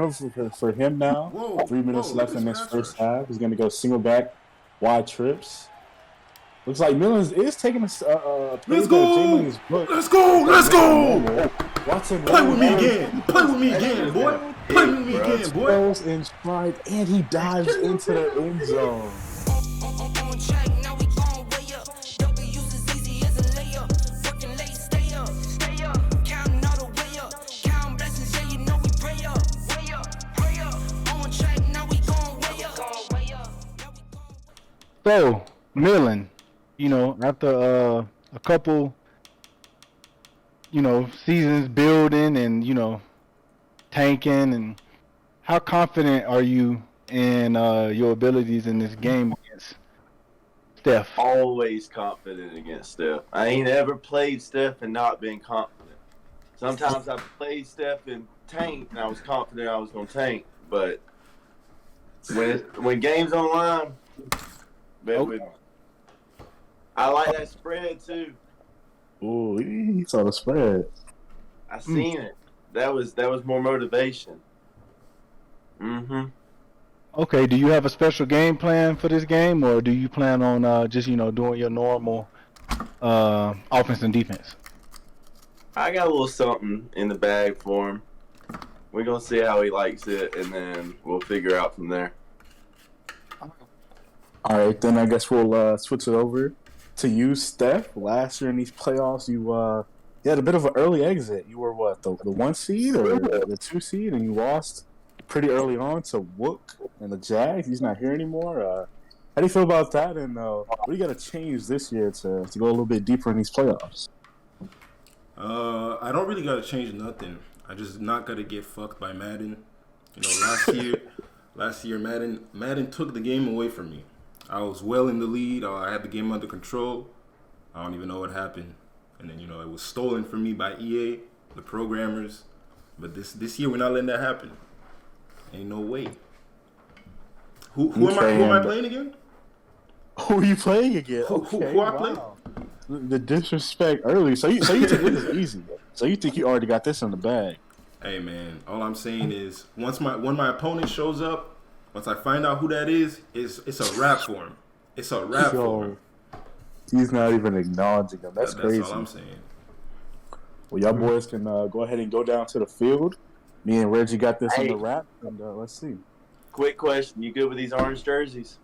turnover for him now. Whoa, 3 minutes left in this first rush. half. He's going to go single back, wide trips. Looks like Millen is taking a Let's go! Let's go! Let's go! Watson Play with me again. Play with me again, boy. Play with me again, boy. Goes in stride, and he dives into the end zone. So, Millen, after a couple, seasons building and, tanking, and how confident are you in your abilities in this game against Steph? Always confident against Steph. I ain't ever played Steph and not been confident. Sometimes I played Steph and tanked, and I was confident I was going to tank. But when game's on the line, bet with me. I like that spread, too. Ooh, he saw the spread. I seen it. That was more motivation. Mm-hmm. Okay, do you have a special game plan for this game, or do you plan on just doing your normal offense and defense? I got a little something in the bag for him. We're gonna see how he likes it, and then we'll figure out from there. All right, then I guess we'll switch it over to you, Steph. Last year in these playoffs, you had a bit of an early exit. You were what, the 1 seed or the 2 seed, and you lost pretty early on to Wook and the Jags. He's not here anymore. How do you feel about that? And what do you got to change this year to go a little bit deeper in these playoffs? I don't really got to change nothing. I just not got to get fucked by Madden. Last year Madden took the game away from me. I was well in the lead. I had the game under control. I don't even know what happened. And then, it was stolen from me by EA, the programmers. But this year, we're not letting that happen. Ain't no way. Who am I playing again? Who are you playing again? Who I play? The disrespect early. So you think this is easy? So you think you already got this in the bag? Hey, man. All I'm saying is, when my opponent shows up, once I find out who that is, it's a wrap for him. It's a wrap for him. He's not even acknowledging them. That's crazy. That's all I'm saying. Well, y'all boys can go ahead and go down to the field. Me and Reggie got this in the wrap, and let's see. Quick question. You good with these orange jerseys?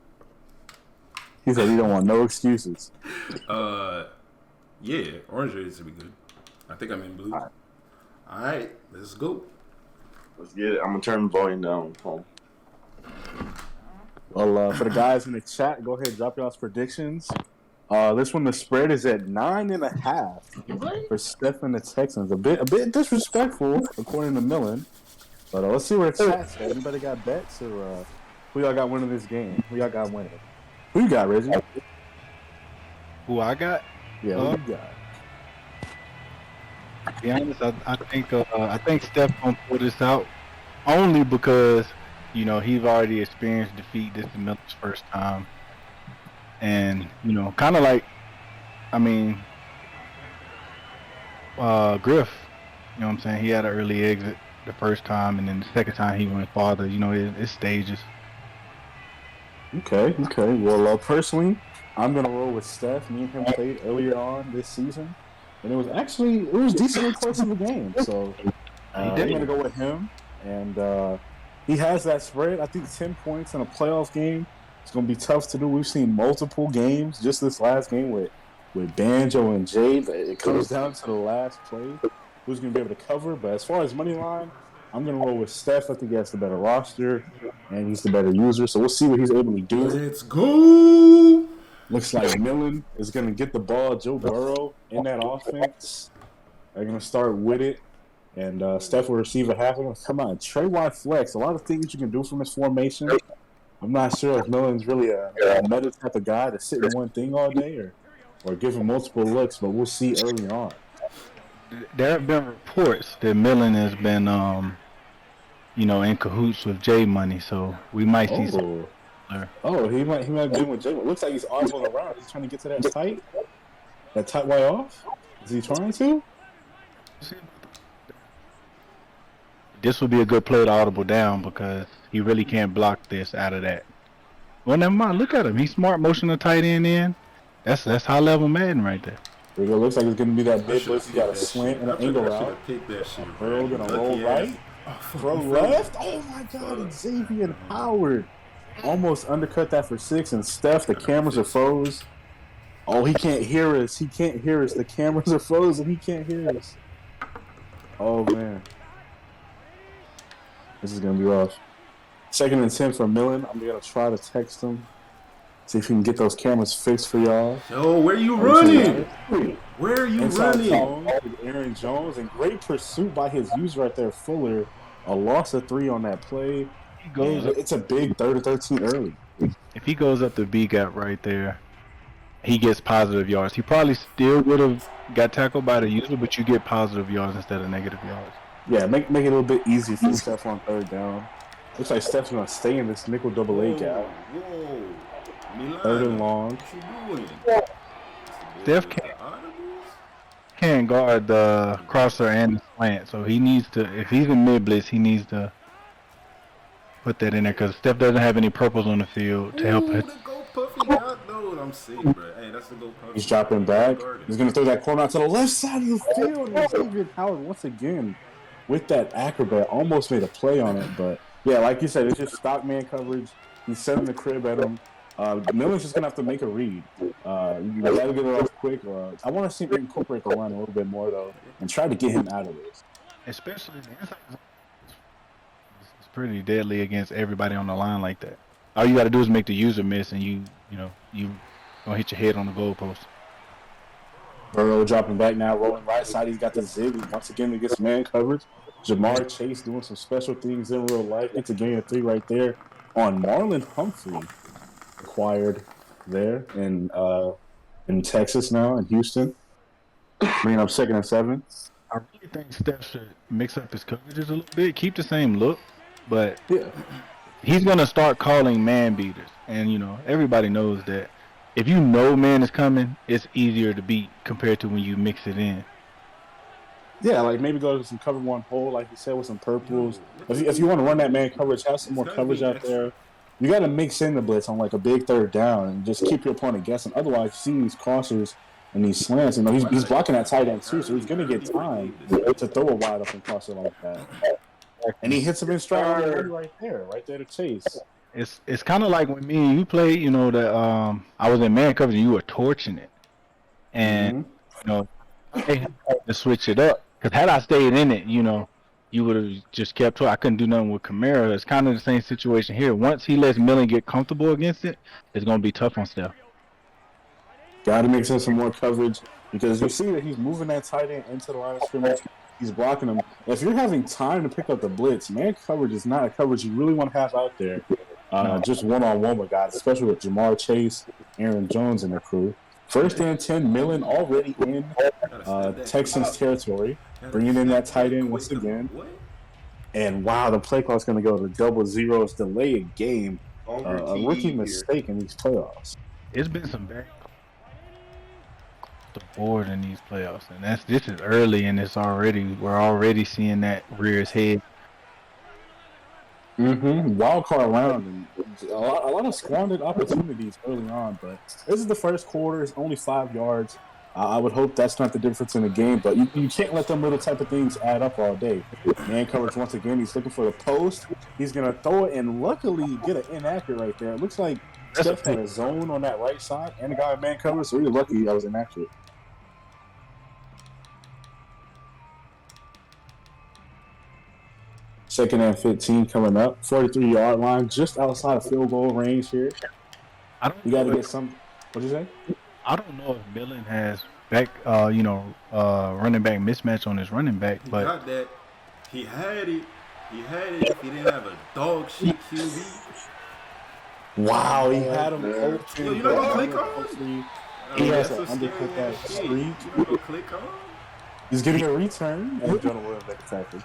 He said he don't want no excuses. Yeah, orange jerseys would be good. I think I'm in blue. All right, let's go. Let's get it. I'm going to turn the volume down. Home. Well, for the guys in the chat, go ahead and drop y'all's predictions. This one, the spread is at 9.5 for Steph and the Texans. A bit disrespectful, according to Millen. But let's see where it's at. Anybody got bets, or who y'all got winning this game? Who y'all got winning? Who you got, Reggie? Who I got? Yeah, who you got? To be honest, I think Steph gonna pull this out only because he's already experienced defeat. This is Millen's first time. And, kind of like, Griff, you know what I'm saying? He had an early exit the first time, and then the second time he went farther. It's stages. Okay. Well, personally, I'm going to roll with Steph. Me and him played earlier on this season, and it was decently close in the game. So I'm going to go with him, and he has that spread. I think 10 points in a playoff game. It's going to be tough to do. We've seen multiple games, just this last game with Banjo and Jade. It comes down to the last play, who's going to be able to cover. But as far as money line, I'm going to roll with Steph. I think he has the better roster, and he's the better user. So we'll see what he's able to do. Let's go! Looks like Millen is going to get the ball. Joe Burrow in that offense. They're going to start with it. And Steph will receive a half of it. Come on, Trey wide flex. A lot of things you can do from this formation. I'm not sure if Millen's really a meta type of guy to sit in one thing all day or give him multiple looks, but we'll see early on. There have been reports that Millen has been, in cahoots with J Money, so we might see some. He might be with J Money. Looks like he's eyeballing around. He's trying to get to that tight way off. Is he trying to? this would be a good play to audible down because he really can't block this out of that. Well, never mind. Look at him. He's smart motion the tight end in. That's high level Madden right there. It looks like it's going to be that big blitz. He got a slant and an angle route. Burrow going to roll right. Throw left. Oh my God, Xavier Howard almost undercut that for 6. And Steph, the cameras are froze. Oh, he can't hear us. He can't hear us. The cameras are frozen. He can't hear us. Oh man, this is going to be rough. 2nd and 10 for Millen. I'm going to try to text him. See if he can get those cameras fixed for y'all. Yo, where you running? Where are you Inside running? Aaron Jones, and great pursuit by his user right there, Fuller. A loss of 3 on that play. He goes. It's a big 3rd and 13 early. If he goes up the B gap right there, he gets positive yards. He probably still would have got tackled by the user, but you get positive yards instead of negative yards. Yeah, make it a little bit easier for Steph on 3rd down. Looks like Steph's going to stay in this nickel double A gap. Whoa. 3rd and long. What you doing? Steph can't guard the crosser and the slant, so he needs to. If he's in mid blitz, he needs to put that in there because Steph doesn't have any purples on the field to help it. The go puffy out, though. I'm sick, bro. Hey, that's the go puffy. He's dropping back. He's going to throw that corner out to the left side of the field. And Xavier Howard, once again, with that acrobat, almost made a play on it. But, yeah, like you said, it's just stock man coverage. He's setting the crib at him. Miller's just going to have to make a read. You got to get it off quick. I want to see him incorporate the line a little bit more, though, and try to get him out of this. Especially the inside. It's pretty deadly against everybody on the line like that. All you got to do is make the user miss, and you gonna hit your head on the goalpost. Burrow dropping back now, rolling right side. He's got the zig. Once again, he gets man coverage. Jamar Chase doing some special things in real life. It's a gain of 3 right there on Marlon Humphrey, acquired there in Texas now, in Houston. Bringing up 2nd and 7. I really think Steph should mix up his coverages a little bit, keep the same look, but he's going to start calling man beaters. And, everybody knows that if you know man is coming, it's easier to beat compared to when you mix it in. Yeah, like maybe go to some cover 1 hole, like you said, with some purples. If you want to run that man coverage, have some more coverage out there. You got to mix in the blitz on like a big 3rd down and just keep your opponent guessing. Otherwise, you see these crossers and these slants. He's blocking that tight end too, so he's going to get time to throw a wide open crosser like that. And he hits him in stride right there to Chase. It's kind of like when me and you played, that I was in man coverage and you were torching it. And, they had to switch it up. Because had I stayed in it, you would have just kept to it. I couldn't do nothing with Kamara. It's kind of the same situation here. Once he lets Millen get comfortable against it, it's going to be tough on Steph. Got to mix in some more coverage because you see that he's moving that tight end into the line of scrimmage. He's blocking him. If you're having time to pick up the blitz, man coverage is not a coverage you really want to have out there. Just one-on-one with guys, especially with Jamar Chase, Aaron Jones, and their crew. 1st and 10, Millen already in Texans territory, bringing in that tight end once again. And wow, the play clock's going to go to double zeros, delay a game. A rookie mistake in these playoffs. It's been some bad the board in these playoffs, and this is early, and we're already seeing that rear his head. Wild card round, and a lot of squandered opportunities early on. But this is the first quarter. It's only 5 yards. I would hope that's not the difference in the game, but you can't let them little type of things add up all day. Man coverage once again. He's looking for the post. He's gonna throw it, and luckily get an inaccurate right there. It looks like Steph had a zone on that right side, and the guy at man coverage, so he was lucky I was inaccurate. Second and 15 coming up. 43-yard line, just outside of field goal range here. You got to get some. What'd you say? I don't know if Millen has running back mismatch on his running back, but he got that. He had it. If he didn't have a dog shit QB. Wow, he had him open. You know what click on? He has to undercut that streak. You know what click on? He's getting a return. And Jonah Williams back attacker.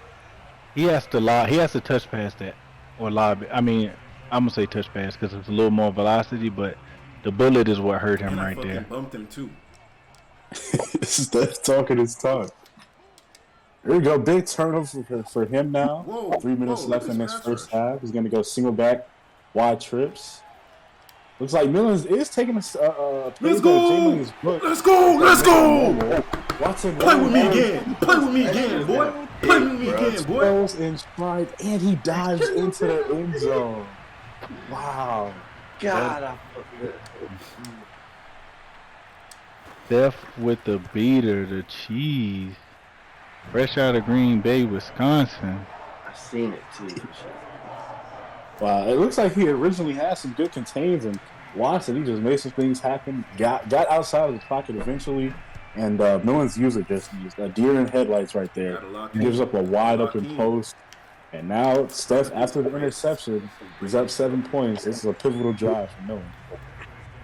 He has to touch past that or lob it. I mean, I'm gonna say touch pass because it's a little more velocity, but the bullet is what hurt him right there. Bumped him too. Steph talking his talk. There we go. Big turnover for him now. Whoa, 3 minutes look left at in this this pass first rush. half. He's going to go single back, wide trips. Looks like Millens is taking a play Let's that Jalen go! is booked. Let's go! Let's go! Watson Play with me rolling again. Play with me again, boy. Play with me again, boy. throws in stride, and he dives into the end zone. Wow. God, I fucking Steph with the beater, the cheese. Fresh out of Green Bay, Wisconsin. I seen it too. Wow. It looks like he originally had some good contains, and Watson, he just made some things happen. Got outside of the pocket eventually, and Millens user just used a deer in headlights right there. He gives up a wide open post. And now Steph, after the interception, he's up 7 points. This is a pivotal drive for Millen.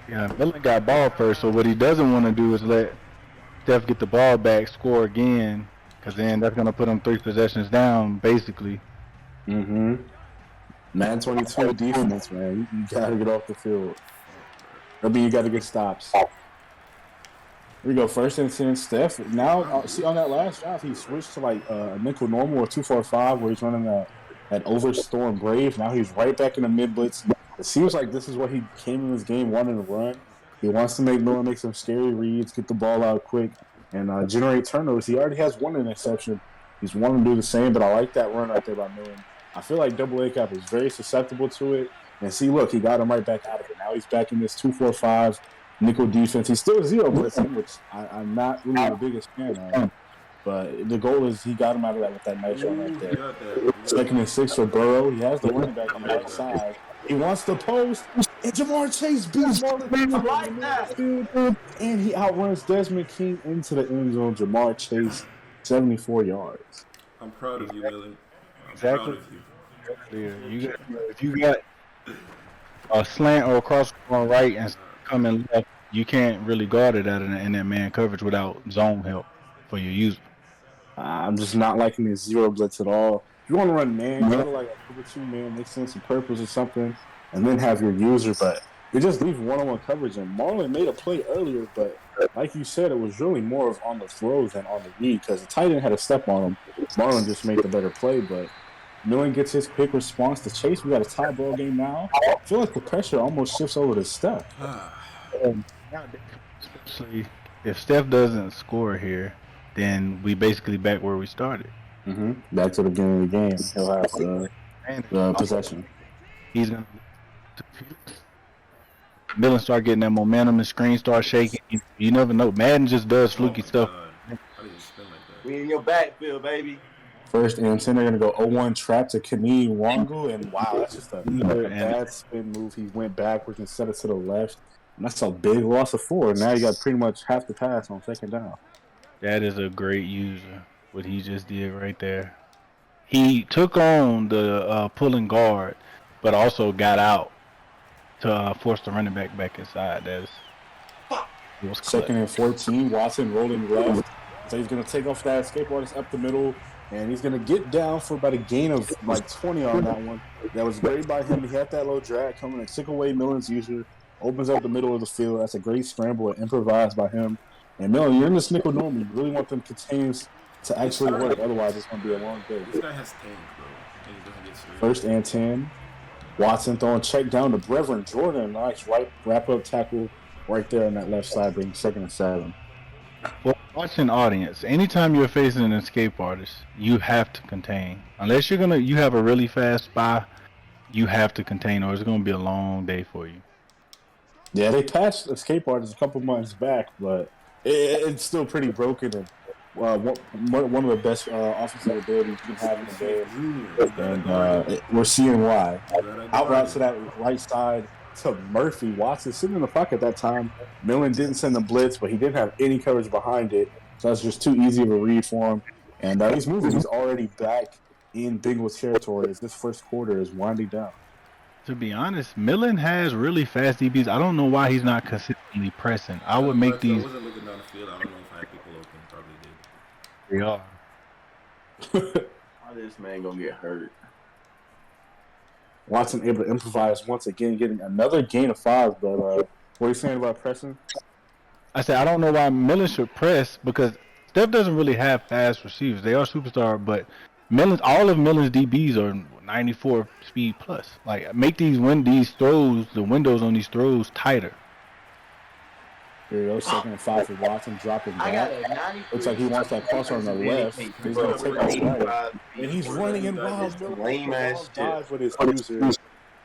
Yeah, Millen got ball first, so what he doesn't want to do is let Steph get the ball back, score again, because then that's going to put him 3 possessions down, basically. Mm-hmm. Man 22 defense, man. You got to get off the field. I mean, you got to get stops. Here we go, 1st and 10, Steph. Now, see, on that last drive, he switched to like a nickel normal or 2-4-5 where he's running that overstorm brave. Now he's right back in the mid blitz. It seems like this is what he came in this game wanting to run. He wants to make Millen make some scary reads, get the ball out quick, and generate turnovers. He already has 1 interception. He's wanting to do the same, but I like that run right there by Millen. I feel like Double A Cap is very susceptible to it. And see, look, he got him right back out of it. Now he's back in this 2-4-5 nickel defense. He's still zero blitzing, which I'm not really the biggest fan of. But the goal is he got him out of that with that nice run right there. 2nd and 6 for Burrow. He has the running back on the outside. He wants the post. And Jamar Chase beats Marlon like that. And he outruns Desmond King into the end zone. Jamar Chase, 74 yards. I'm proud of you, Millen. Exactly. Proud of you. If you got a slant or a cross on right and coming left, you can't really guard it out in that man coverage without zone help for your user. I'm just not liking the zero blitz at all. If you want to run man, go to like a cover 2 man, mix in some purples or something, and then have your user. But it just leaves one-on-one coverage. And Marlon made a play earlier, but like you said, it was really more of on the throws than on the read because the tight end had a step on him. Marlon just made the better play, but Millen gets his quick response to Chase. We got a tie ball game now. I feel like the pressure almost shifts over to Steph. Especially if Steph doesn't score here, then we basically back where we started. Mm-hmm. Back to the beginning of the game. He'll have the possession. He's going to Millen start getting that momentum, the screen start shaking. You never know. Madden just does fluky stuff. We in your backfield, baby. 1st and 10, they're going to go 0-1 trap to Kenny Wangu. And wow, that's just a bad spin move. He went backwards and set it to the left. And that's a big loss of 4. Now you got pretty much half the pass on 2nd down. That is a great user, what he just did right there. He took on the pulling guard, but also got out to force the running back inside. That was 2nd and 14, Watson rolling left. So he's going to take off that escape artist up the middle, and he's going to get down for about a gain of like 20 on that one. That was great by him. He had that low drag coming and took away Millen's user, opens up the middle of the field. That's a great scramble and improvised by him. And Millen, you're in this nickel normal. You really want them contains to actually work. Otherwise, it's going to be a long day. This guy has tank, bro. And he doesn't get straight. 1st and 10. Watson throwing check down to Brevin Jordan. Nice wrap-up tackle right there on that left side, being 2nd and 7. Well, watching audience, anytime you're facing an escape artist, you have to contain. Unless you have a really fast spy, you have to contain, or it's going to be a long day for you. Yeah, they patched escape artists a couple months back, but it's still pretty broken. And one of the best offensive abilities you can have in the game. And we're seeing why. Out route to that right side to Murphy. Watson sitting in the pocket at that time. Millen didn't send the blitz, but he didn't have any coverage behind it. So that's just too easy of a read for him. And he's moving. He's already back in Bengals territory as this 1st quarter is winding down. To be honest, Millen has really fast DBs. I don't know why he's not consistently pressing. I would make these. I wasn't looking down the field. I don't know if I had people open. Probably did. They are. How this man gonna get hurt? Watson able to improvise once again, getting another gain of 5. But what are you saying about pressing? I said I don't know why Millen should press because Steph doesn't really have fast receivers. They are superstar, but all of Millen's DBs are 94 speed plus. Like, make these throws, the windows on these throws tighter. Here we go, 2nd and 5 for Watson, dropping back. Looks like he wants that crosser on the left. He's going to take a strike. And he's running in wild. Lame ass dive with his user.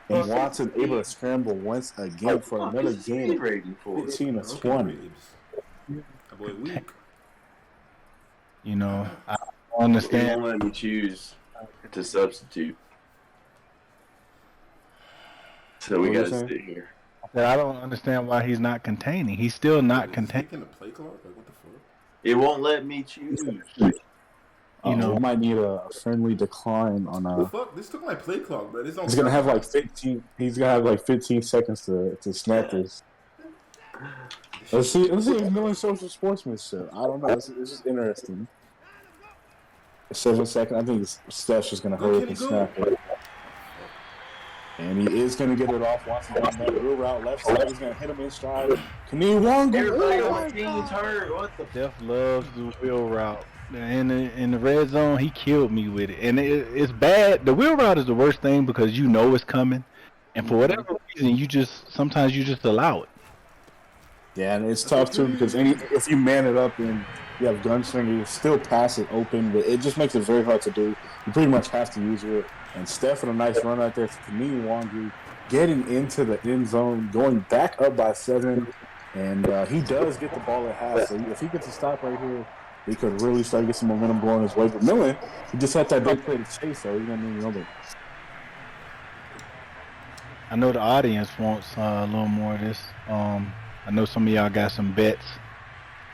And Watson able to scramble once again for another game. 15 to 20. That boy weak. You know, I don't understand. They won't let me choose to substitute. So we got to sit here. I don't understand why he's not containing. He's still not containing. Taking the play clock? Like, what the fuck? It won't let me choose. You know, we might need a friendly decline on What the fuck? This took my play clock, bro. He's gonna have like 15. He's gonna have like 15 seconds to snap this. Let's see if Millen shows some sportsmanship. I don't know. It's just interesting. 7 seconds. I think Steph's just gonna hurry up and snap it. And he is going to get it off once he's on that real route left side. He's going to hit him in stride. Can he one? Everybody on the team's hurt. What the? Steph loves the wheel route. In the red zone, he killed me with it. And it's bad. The wheel route is the worst thing because you know it's coming. And for whatever reason, sometimes you just allow it. Yeah, and it's tough too because if you man it up and you have gunslinger, you still pass it open, but it just makes it very hard to do. You pretty much have to use it. And Steph with a nice run out there to Kamini Wangu, getting into the end zone, going back up by 7, and he does get the ball at half. So if he gets a stop right here, he could really start to get some momentum going his way. But Millen, he just had that big play to chase, so he's gonna need another. I know the audience wants a little more of this. I know some of y'all got some bets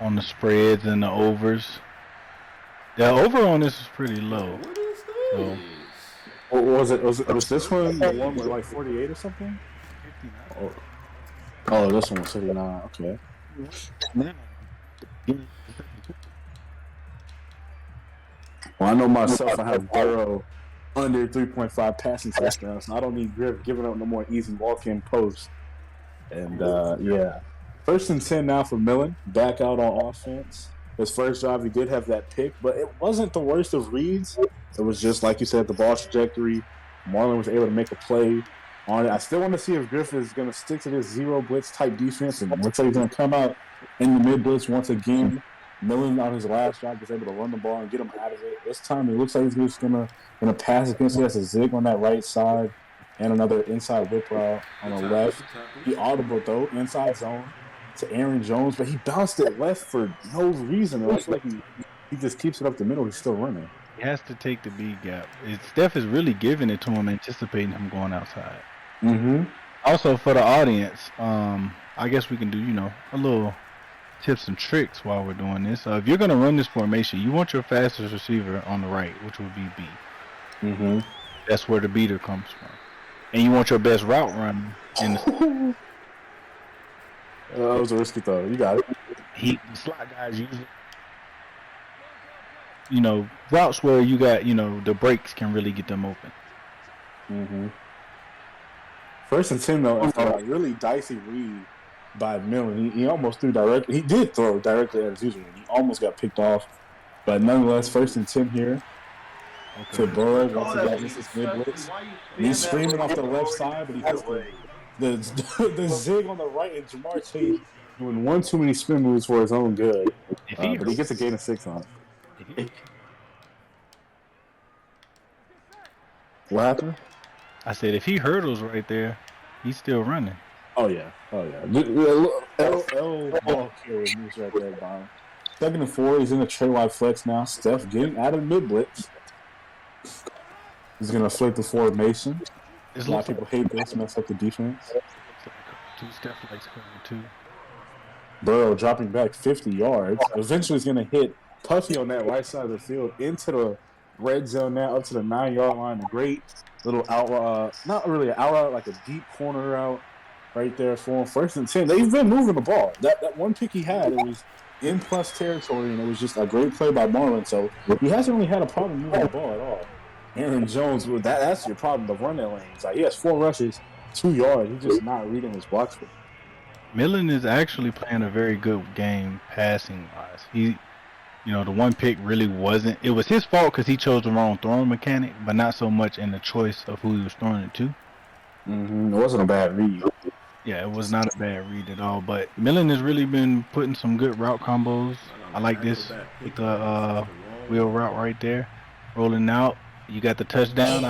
on the spreads and the overs. The over on this is pretty low. What is this? Or was this one the one with like 48 or something? Oh, this one was 39. Okay. Well, I know myself. I have Burrow under 3.5 passing touchdowns. So I don't need Griff giving up no more easy walk-in posts. And yeah, 1st and 10 now for Millen. Back out on offense. His first drive, he did have that pick, but it wasn't the worst of reads. It was just, like you said, the ball trajectory. Marlon was able to make a play on it. I still want to see if Griffith is going to stick to this zero blitz type defense, and looks like he's going to come out in the mid blitz once again. Millen on his last drive was able to run the ball and get him out of it. This time it looks like he's just going to pass against. He has a zig on that right side and another inside whip route on the left. He audible though, inside zone to Aaron Jones, but he bounced it left for no reason. It looks like he just keeps it up the middle. He's still running. He has to take the B gap. Steph is really giving it to him, anticipating him going outside. Mm-hmm. Also, for the audience, I guess we can do, a little tips and tricks while we're doing this. If you're going to run this formation, you want your fastest receiver on the right, which would be B. Mm-hmm. That's where the beater comes from. And you want your best route runner in the... That was a risky throw. You got it. Slot guys usually... routes where you got, the breaks can really get them open. Mm-hmm. 1st and 10, though, after a really dicey read by Millen, he almost threw directly. He did throw directly at his user. He almost got picked off. But nonetheless, 1st and 10 here. To Burrow, once again, this is mid-blitz. He's screaming off the left side, but he has the zig on the right, and Jamar Chase doing one too many spin moves for his own good. But he gets a gain of 6 on it. What happened? I said if he hurdles right there, he's still running. Oh yeah. L ball carrier moves right there, Bob. 2nd and 4, he's in the tray wide flex now. Steph getting out of mid blitz. He's gonna flip the formation. A lot of people hate this, mess up the defense. Steph likes coming too. Burrow dropping back 50 yards. Eventually he's gonna hit Puffy on that right side of the field into the red zone now, up to the 9-yard line. A great little out, not really an out route, like a deep corner route right there for him. 1st and 10. They've been moving the ball. That one pick he had, it was in plus territory, and it was just a great play by Marlon. So he hasn't really had a problem moving the ball at all. Aaron Jones, that's your problem, the running lanes. Like, he has 4 rushes, 2 yards. He's just not reading his blocks. Millen is actually playing a very good game passing-wise. The one pick really wasn't. It was his fault because he chose the wrong throwing mechanic, but not so much in the choice of who he was throwing it to. It wasn't a bad read. Yeah, it was not a bad read at all. But Millen has really been putting some good route combos. I like this with the wheel route right there, rolling out. You got the touchdown.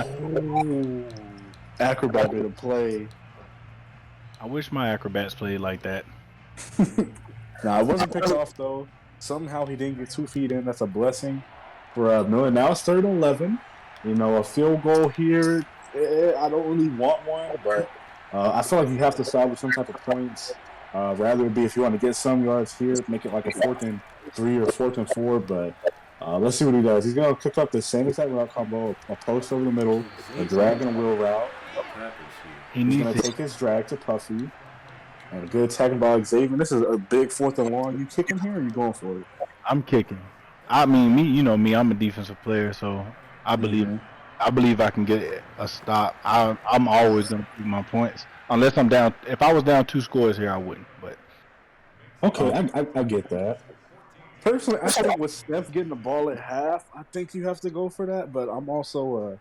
Acrobat made a play. I wish my acrobats played like that. Nah, it wasn't picked off though. Somehow he didn't get 2 feet in. That's a blessing for Miller. Now it's 3rd and 11. A field goal here. I don't really want one, but I feel like you have to start with some type of points. Rather it be if you want to get some yards here, make it like a 4th and 3 or 4th and 4. But let's see what he does. He's gonna cook up the same exact route combo, a post over the middle, a drag and a wheel route. He's gonna take his drag to Puffy. And a good tackling by Xavier. This is a big 4th and long. You kicking here or you going for it? I'm kicking. I mean, me, I'm a defensive player, so I believe I can get a stop. I'm always going to keep my points. Unless I'm down. If I was down 2 scores here, I wouldn't. But okay, I get that. Personally, I think with Steph getting the ball at half, I think you have to go for that. But I'm also,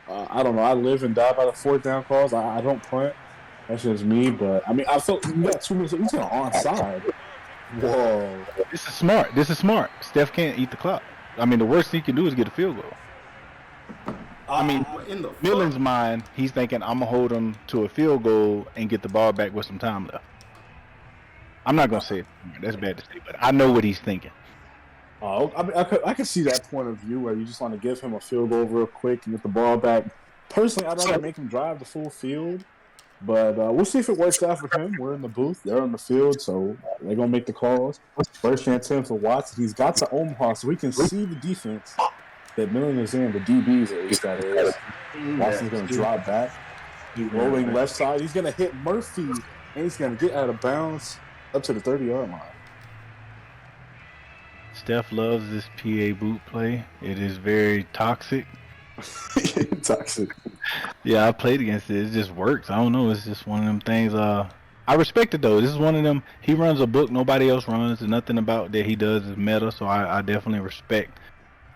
I don't know. I live and die by the 4th down calls. I don't punt. That's just me, but I mean, I felt you got 2 minutes. He's on onside. Whoa! This is smart. Steph can't eat the clock. I mean, the worst he can do is get a field goal. I mean, in Millen's mind, he's thinking I'm gonna hold him to a field goal and get the ball back with some time left. I'm not gonna say it. That's bad to say, but I know what he's thinking. Oh, I mean, I could see that point of view where you just want to give him a field goal real quick and get the ball back. Personally, I'd rather make him drive the full field. But we'll see if it works out for him. We're in the booth. They're on the field, so they're going to make the calls. First and 10 for Watson. He's got to Omaha, so we can see the defense that Millen is in, the DBs at least, that is. Watson's going to drop back. Rolling left side. He's going to hit Murphy, and he's going to get out of bounds up to the 30-yard line. Steph loves this PA boot play. It is very toxic. Toxic. Yeah, I played against it. It just works. I don't know. It's just one of them things. I respect it though. This is one of them. He runs a book nobody else runs. And nothing about that he does is meta. So I definitely respect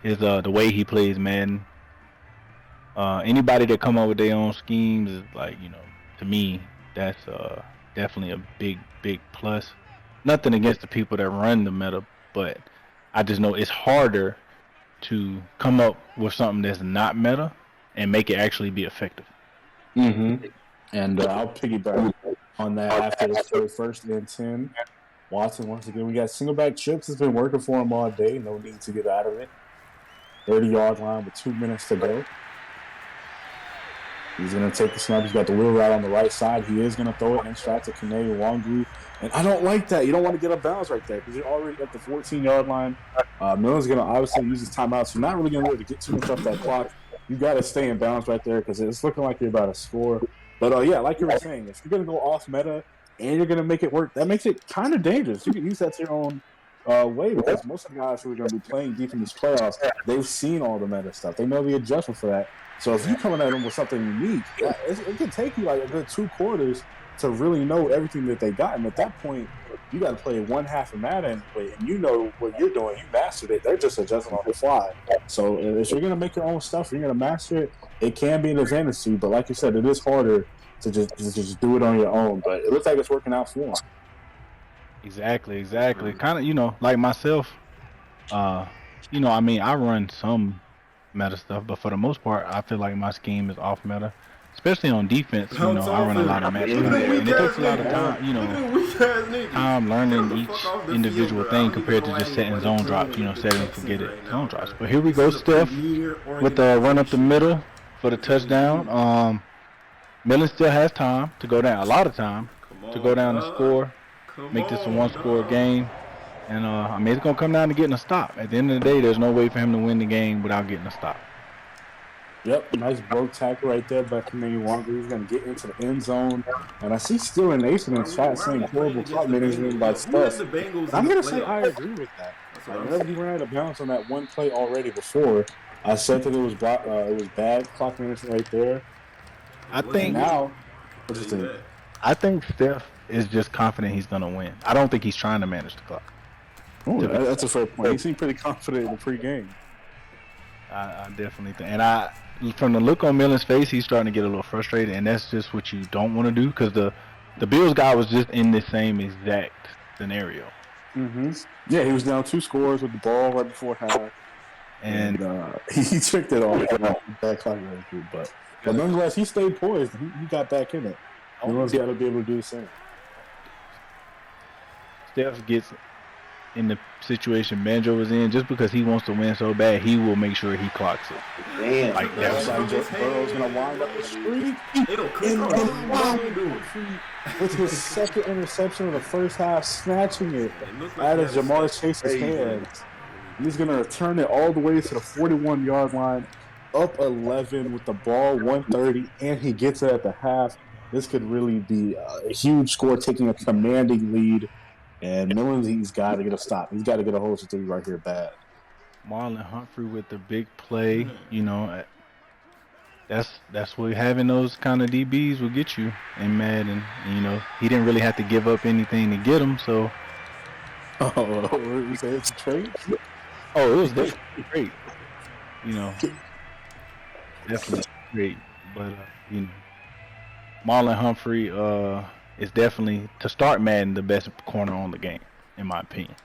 his the way he plays Madden. Anybody that come up with their own schemes is like, to me, that's definitely a big plus. Nothing against the people that run the meta, but I just know it's harder to come up with something that's not meta and make it actually be effective. Mm-hmm. And I'll piggyback on that after this play. 1st and 10. Watson, once again, we got single back trips. It's been working for him all day. No need to get out of it. 30-yard line with 2 minutes to go. He's going to take the snap. He's got the wheel route on the right side. He is going to throw it in straight to Kane Wangu. And I don't like that. You don't want to get a bounce right there because you're already at the 14-yard line. Millen's going to obviously use his timeout, so you're not really going to be able to get too much off that clock. You got to stay in bounds right there because it's looking like you're about to score. But, yeah, like you were saying, if you're going to go off meta and you're going to make it work, that makes it kind of dangerous. You can use that to your own way because most of the guys who are going to be playing deep in these playoffs, they've seen all the meta stuff. They know the adjustment for that. So if you're coming at them with something unique, it can take you like a good 2 quarters to really know everything that they got. And at that point, you got to play one half of Madden, and you know what you're doing. You mastered it. They're just adjusting on the fly. So if you're going to make your own stuff, you're going to master it, it can be an advantage to you. But like you said, it is harder to just do it on your own. But it looks like it's working out for them. Exactly. Kind of, like myself, I run some meta stuff, but for the most part, I feel like my scheme is off meta. Especially on defense, I run a lot of matches, and it takes a lot of time, time learning each individual thing compared to just setting zone drops, setting and forget it zone drops. But here we go, Steph, with the run up the middle for the touchdown. Millen still has time to go down, a lot of time to go down and score, make this a 1-score game. And it's gonna come down to getting a stop. At the end of the day, there's no way for him to win the game without getting a stop. Yep, nice broke tackle right there by Kane Wangu. He's going to get into the end zone. And I see Still a Nation in chat saying horrible clock management by Steph. I'm going to say I agree with that. Whenever he ran out of bounds on that one play already before, I said that it was bad clock management right there. I think Steph is just confident he's going to win. I don't think he's trying to manage the clock. Oh, that's a fair point. He seemed pretty confident in the pregame. I definitely think, and from the look on Millen's face, he's starting to get a little frustrated, and that's just what you don't want to do because the Bills guy was just in the same exact scenario. Mm-hmm. Yeah, he was down 2 scores with the ball right before half, and he tricked it off. Bad clock management, but nonetheless, he stayed poised. He got back in it. Everyone's got to be able to do the same. Steph gets in the situation Banjo was in, just because he wants to win so bad, he will make sure he clocks it. Damn. Like that's like Burrow's gonna wind up the streak. With his second interception of the first half, snatching it out of Jamar Chase's hands. He's gonna return it all the way to the 41-yard line, up 11 with the ball 130, and he gets it at the half. This could really be a huge score, taking a commanding lead. And Millen, he's got to get a stop. He's got to get a hold of 3 right here bad. Marlon Humphrey with the big play, that's what having those kind of DBs will get you in Madden. He didn't really have to give up anything to get him, so. Oh, you say it's a trade? Oh, it was definitely great. Definitely great. But, Marlon Humphrey, is definitely, to start Madden, the best corner on the game, in my opinion.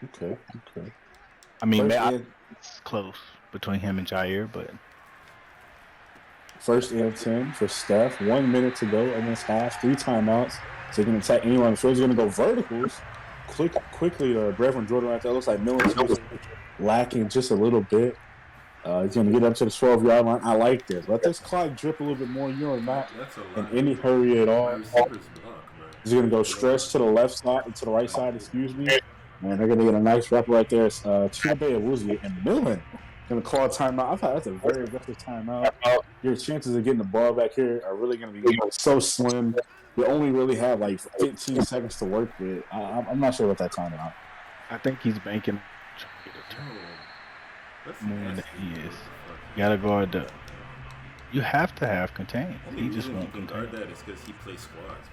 Okay. I mean, it's close between him and Jair, but... First and 10 for Steph. 1 minute to go in this half. 3 timeouts. So he can attack anyone. So he's going to go verticals. Quickly to Reverend Jordan right there. Looks like Millen's lacking just a little bit. He's going to get up to the 12-yard line. I like this. Let this clock drip a little bit more. You're not in any hurry at all. He's going to go stretch to the left side, to the right side, excuse me. And they're going to get a nice rep right there. Chibe Awuzie and Millen going to call a timeout. I thought that's a very aggressive timeout. Your chances of getting the ball back here are really going to be so slim. You only really have like 15 seconds to work with. I'm not sure what that timeout. I think he's banking more than he is. You gotta guard the. You have to have contain. He just won't guard that. It's because he plays squads,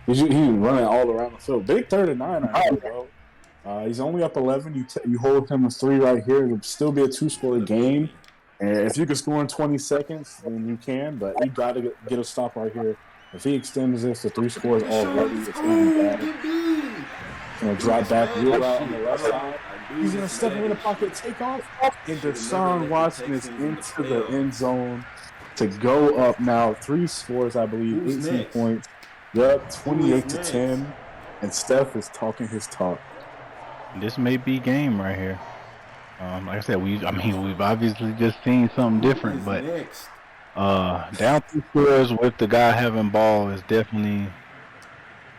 bro. He's running all around the field. Big 3rd and 9 right here, bro. He's only up 11. You hold him with 3 right here. It'll still be a 2-score game. And if you can score in 20 seconds, then you can. But you got to get a stop right here. If he extends this to 3 scores already, it's going to be bad. He's going to drop back real out on the left side. He's going to step in the pocket, take off, and Deshaun Watson is into the end zone to go up now. 3 scores, I believe, 18 points. Yep, 28-10, and Steph is talking his talk. This may be game right here. Like I said, we've obviously just seen something different, but down 2 scores with the guy having ball is definitely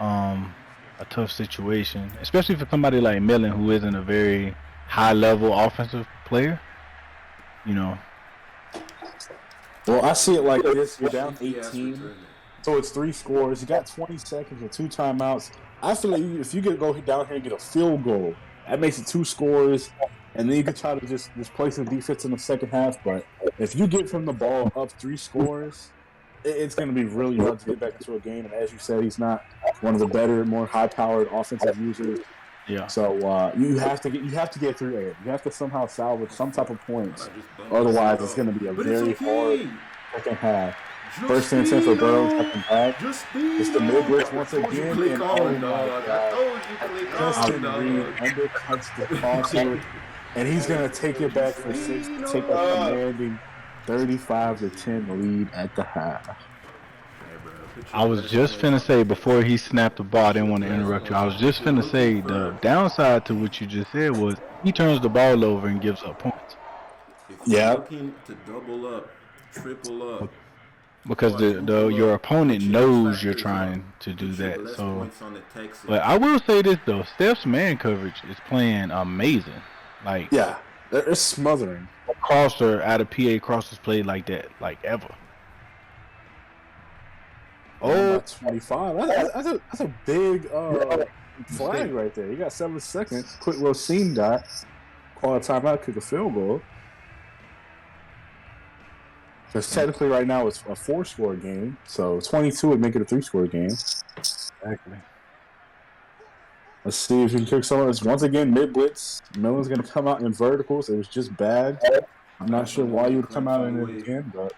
a tough situation, especially for somebody like Millen, who isn't a very high-level offensive player. Well, I see it like this. You're down 18, so it's 3 scores. You got 20 seconds with 2 timeouts. I feel like if you go down here and get a field goal, that makes it 2 scores, and then you can try to just play some defense in the second half. But if you get from the ball up 3 scores, it's going to be really hard to get back into a game. And as you said, he's not one of the better, more high-powered offensive users. Yeah. So you have to get through there. You have to somehow salvage some type of points. Otherwise, it's going to be a very hard second half. First and 10 for Burrow, second back. It's the mid-blitz once again. And oh my God, Justin Reed undercuts the crossover, and he's going to take it back for 6 to take a commanding 35-10 lead at the half. I was just finna say, before he snapped the ball, I didn't want to interrupt you. I was just finna say the downside to what you just said was he turns the ball over and gives up points. Yeah. Looking to double up, triple up. Because your opponent knows you're trying to do that. So, but I will say this though, Steph's man coverage is playing amazing. Like, yeah, they're smothering. Crosser out of PA Crossers played like that, like ever. Oh, 25. That's a big flag right there. You got 7 seconds. Quick little seam dot. Call a timeout, kick a field goal. Because technically right now it's a 4-score game. So 22 would make it a 3-score game. Exactly. Let's see if you can kick some of this. Once again, mid blitz. Millen's going to come out in verticals. It was just bad. I'm not sure why you would come out in it again, but.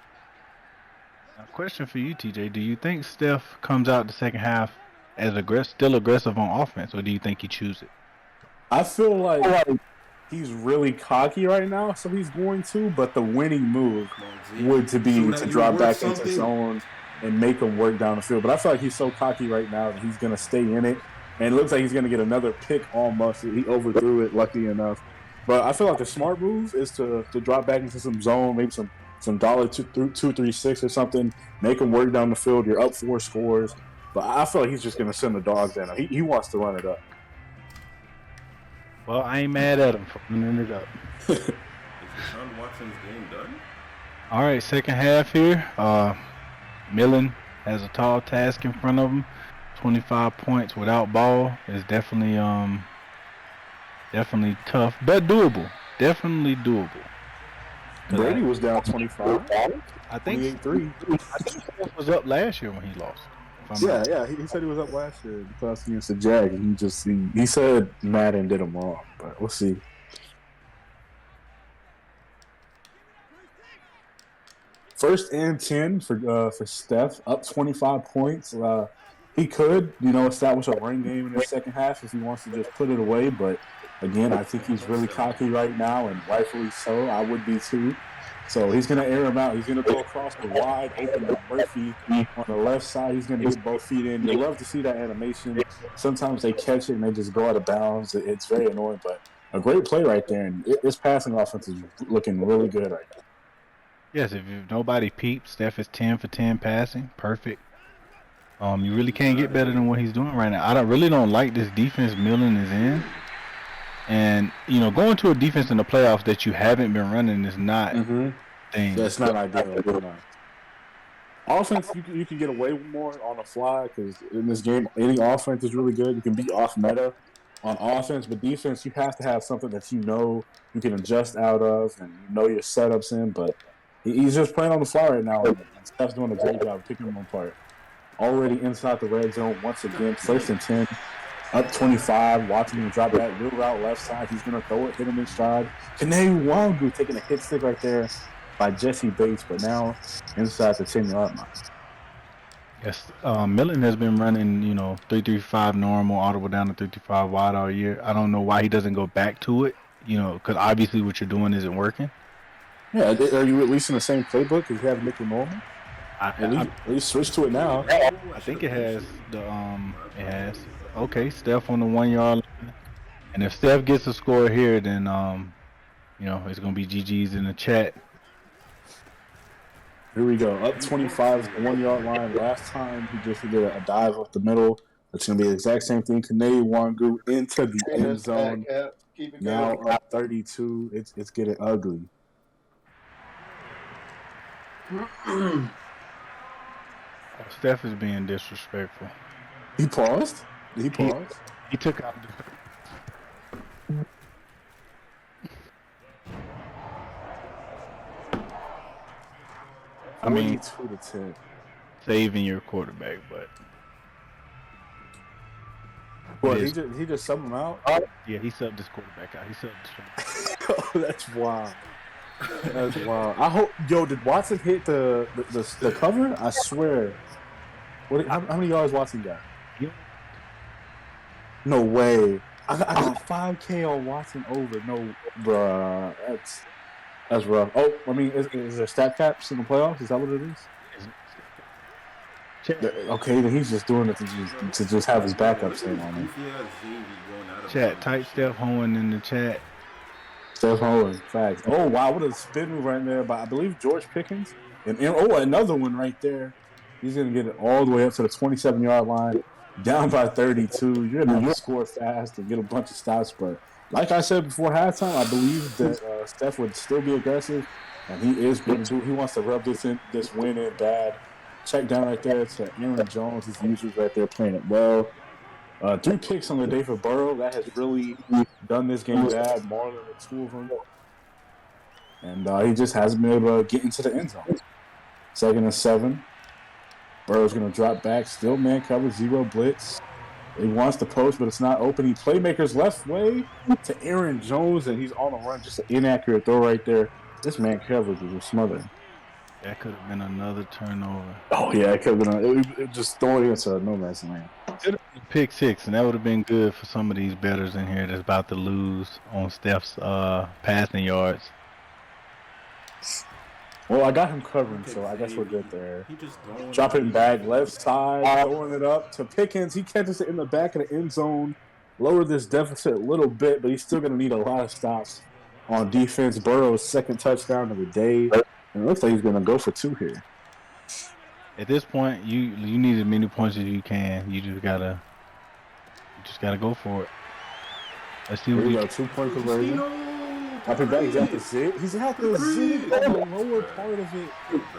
Now, question for you, TJ. Do you think Steph comes out the second half as still aggressive on offense, or do you think he chooses it? I feel like he's really cocky right now, so he's going to. But the winning move would to drop back into zone and make him work down the field. But I feel like he's so cocky right now that he's going to stay in it. And it looks like he's going to get another pick almost. He overthrew it, lucky enough. But I feel like the smart move is to drop back into some zone, maybe some $2-3-6 or something. Make him work down the field. You're up 4 scores. But I feel like he's just going to send the dogs in. He wants to run it up. Well, I ain't mad at him for running it up. Is Deshaun Watson's game done? All right, second half here. Millen has a tall task in front of him. 25 points without ball is definitely tough, but doable. Definitely doable. Brady was down 25. I think 3. I think he was up last year when he lost. Yeah. He said he was up last year because against the Jag, and he said Madden did him wrong, but we'll see. First and 10 for Steph, up 25 points. He could, establish a run game in the second half if he wants to just put it away. But again, I think he's really cocky right now, and rightfully so. I would be too. So he's going to air him out. He's going to go across the wide open to Murphy on the left side. He's going to get both feet in. You love to see that animation. Sometimes they catch it and they just go out of bounds. It's very annoying, but a great play right there. And this passing offense is looking really good right now. Yes, if nobody peeps, Steph is 10 for 10 passing. Perfect. You really can't get better than what he's doing right now. I really don't like this defense Millen is in. And, going to a defense in the playoffs that you haven't been running is not thing. That's not ideal. Offense, you can get away more on the fly because in this game, any offense is really good. You can be off meta on offense, but defense, you have to have something that you can adjust out of and your setups in. But he's just playing on the fly right now, and Steph's doing a great job picking him apart. Already inside the red zone once again, first and 10, up 25, watching him drop that real route left side. He's going to throw it, hit him in stride. Kene Wangu taking a hit stick right there by Jesse Bates, but now inside the 10-yard line. Yes, Millen has been running, 3-3-5 normal, audible down to 3-3-5 wide all year. I don't know why he doesn't go back to it, because obviously what you're doing isn't working. Yeah, are you at least in the same playbook as you have Nick normal? At least switch to it now. I think it has it has. Okay, Steph on the 1-yard line. And if Steph gets a score here, then it's gonna be GG's in the chat. Here we go. Up 25, 1-yard line. Last time he just did a dive up the middle. It's gonna be the exact same thing. Kene Wangu into the end zone. Now up 32. It's getting ugly. Steph is being disrespectful. He paused? Did he pause? He took out I mean, 2 to 10. Saving your quarterback, but Well, he just subbed him out? Yeah, he subbed this quarterback out. He subbed this Oh, that's wild. That's wild. I hope, did Watson hit the cover? I swear. How many yards Watson got? No way. I got 5K on Watson over. No, bruh. That's rough. Oh, I mean, is there stat caps in the playoffs? Is that what it is? Okay, then he's just doing it to just have his backups in on him. Chat, type Steph Hohen in the chat. Steph Hohen, facts. Oh, wow, what a spin move right there by, I believe, George Pickens. And another one right there. He's going to get it all the way up to the 27-yard line, down by 32. You're going to have to score fast and get a bunch of stops. But like I said before halftime, I believe that Steph would still be aggressive, and he is going to do. He wants to rub this win in bad. Check down right there to Aaron Jones. His users right there playing it well. 3 picks on the day for Burrow. That has really done this game bad, more than the 2 of them. And he just hasn't been able to get into the end zone. 2nd and 7. Burrow's going to drop back. Still man cover, 0 blitz. He wants the post, but it's not open. He playmakers left way to Aaron Jones, and he's on the run. Just an inaccurate throw right there. This man coverage was just smothering. That could have been another turnover. Oh yeah, it could have been. It just throwing it into no man's land. Pick 6, and that would have been good for some of these bettors in here that's about to lose on Steph's passing yards. Well, I got him covering, so I guess we're good there. Dropping back, left side, throwing it up to Pickens. He catches it in the back of the end zone. Lower this deficit a little bit, but he's still going to need a lot of stops on defense. Burrow's second touchdown of the day. And it looks like he's going to go for 2 here. At this point, you need as many points as you can. You just gotta go for it. Let's see what we got. 2-point conversion. Dropping back, he's at the zig. He's at the zig on the lower part of it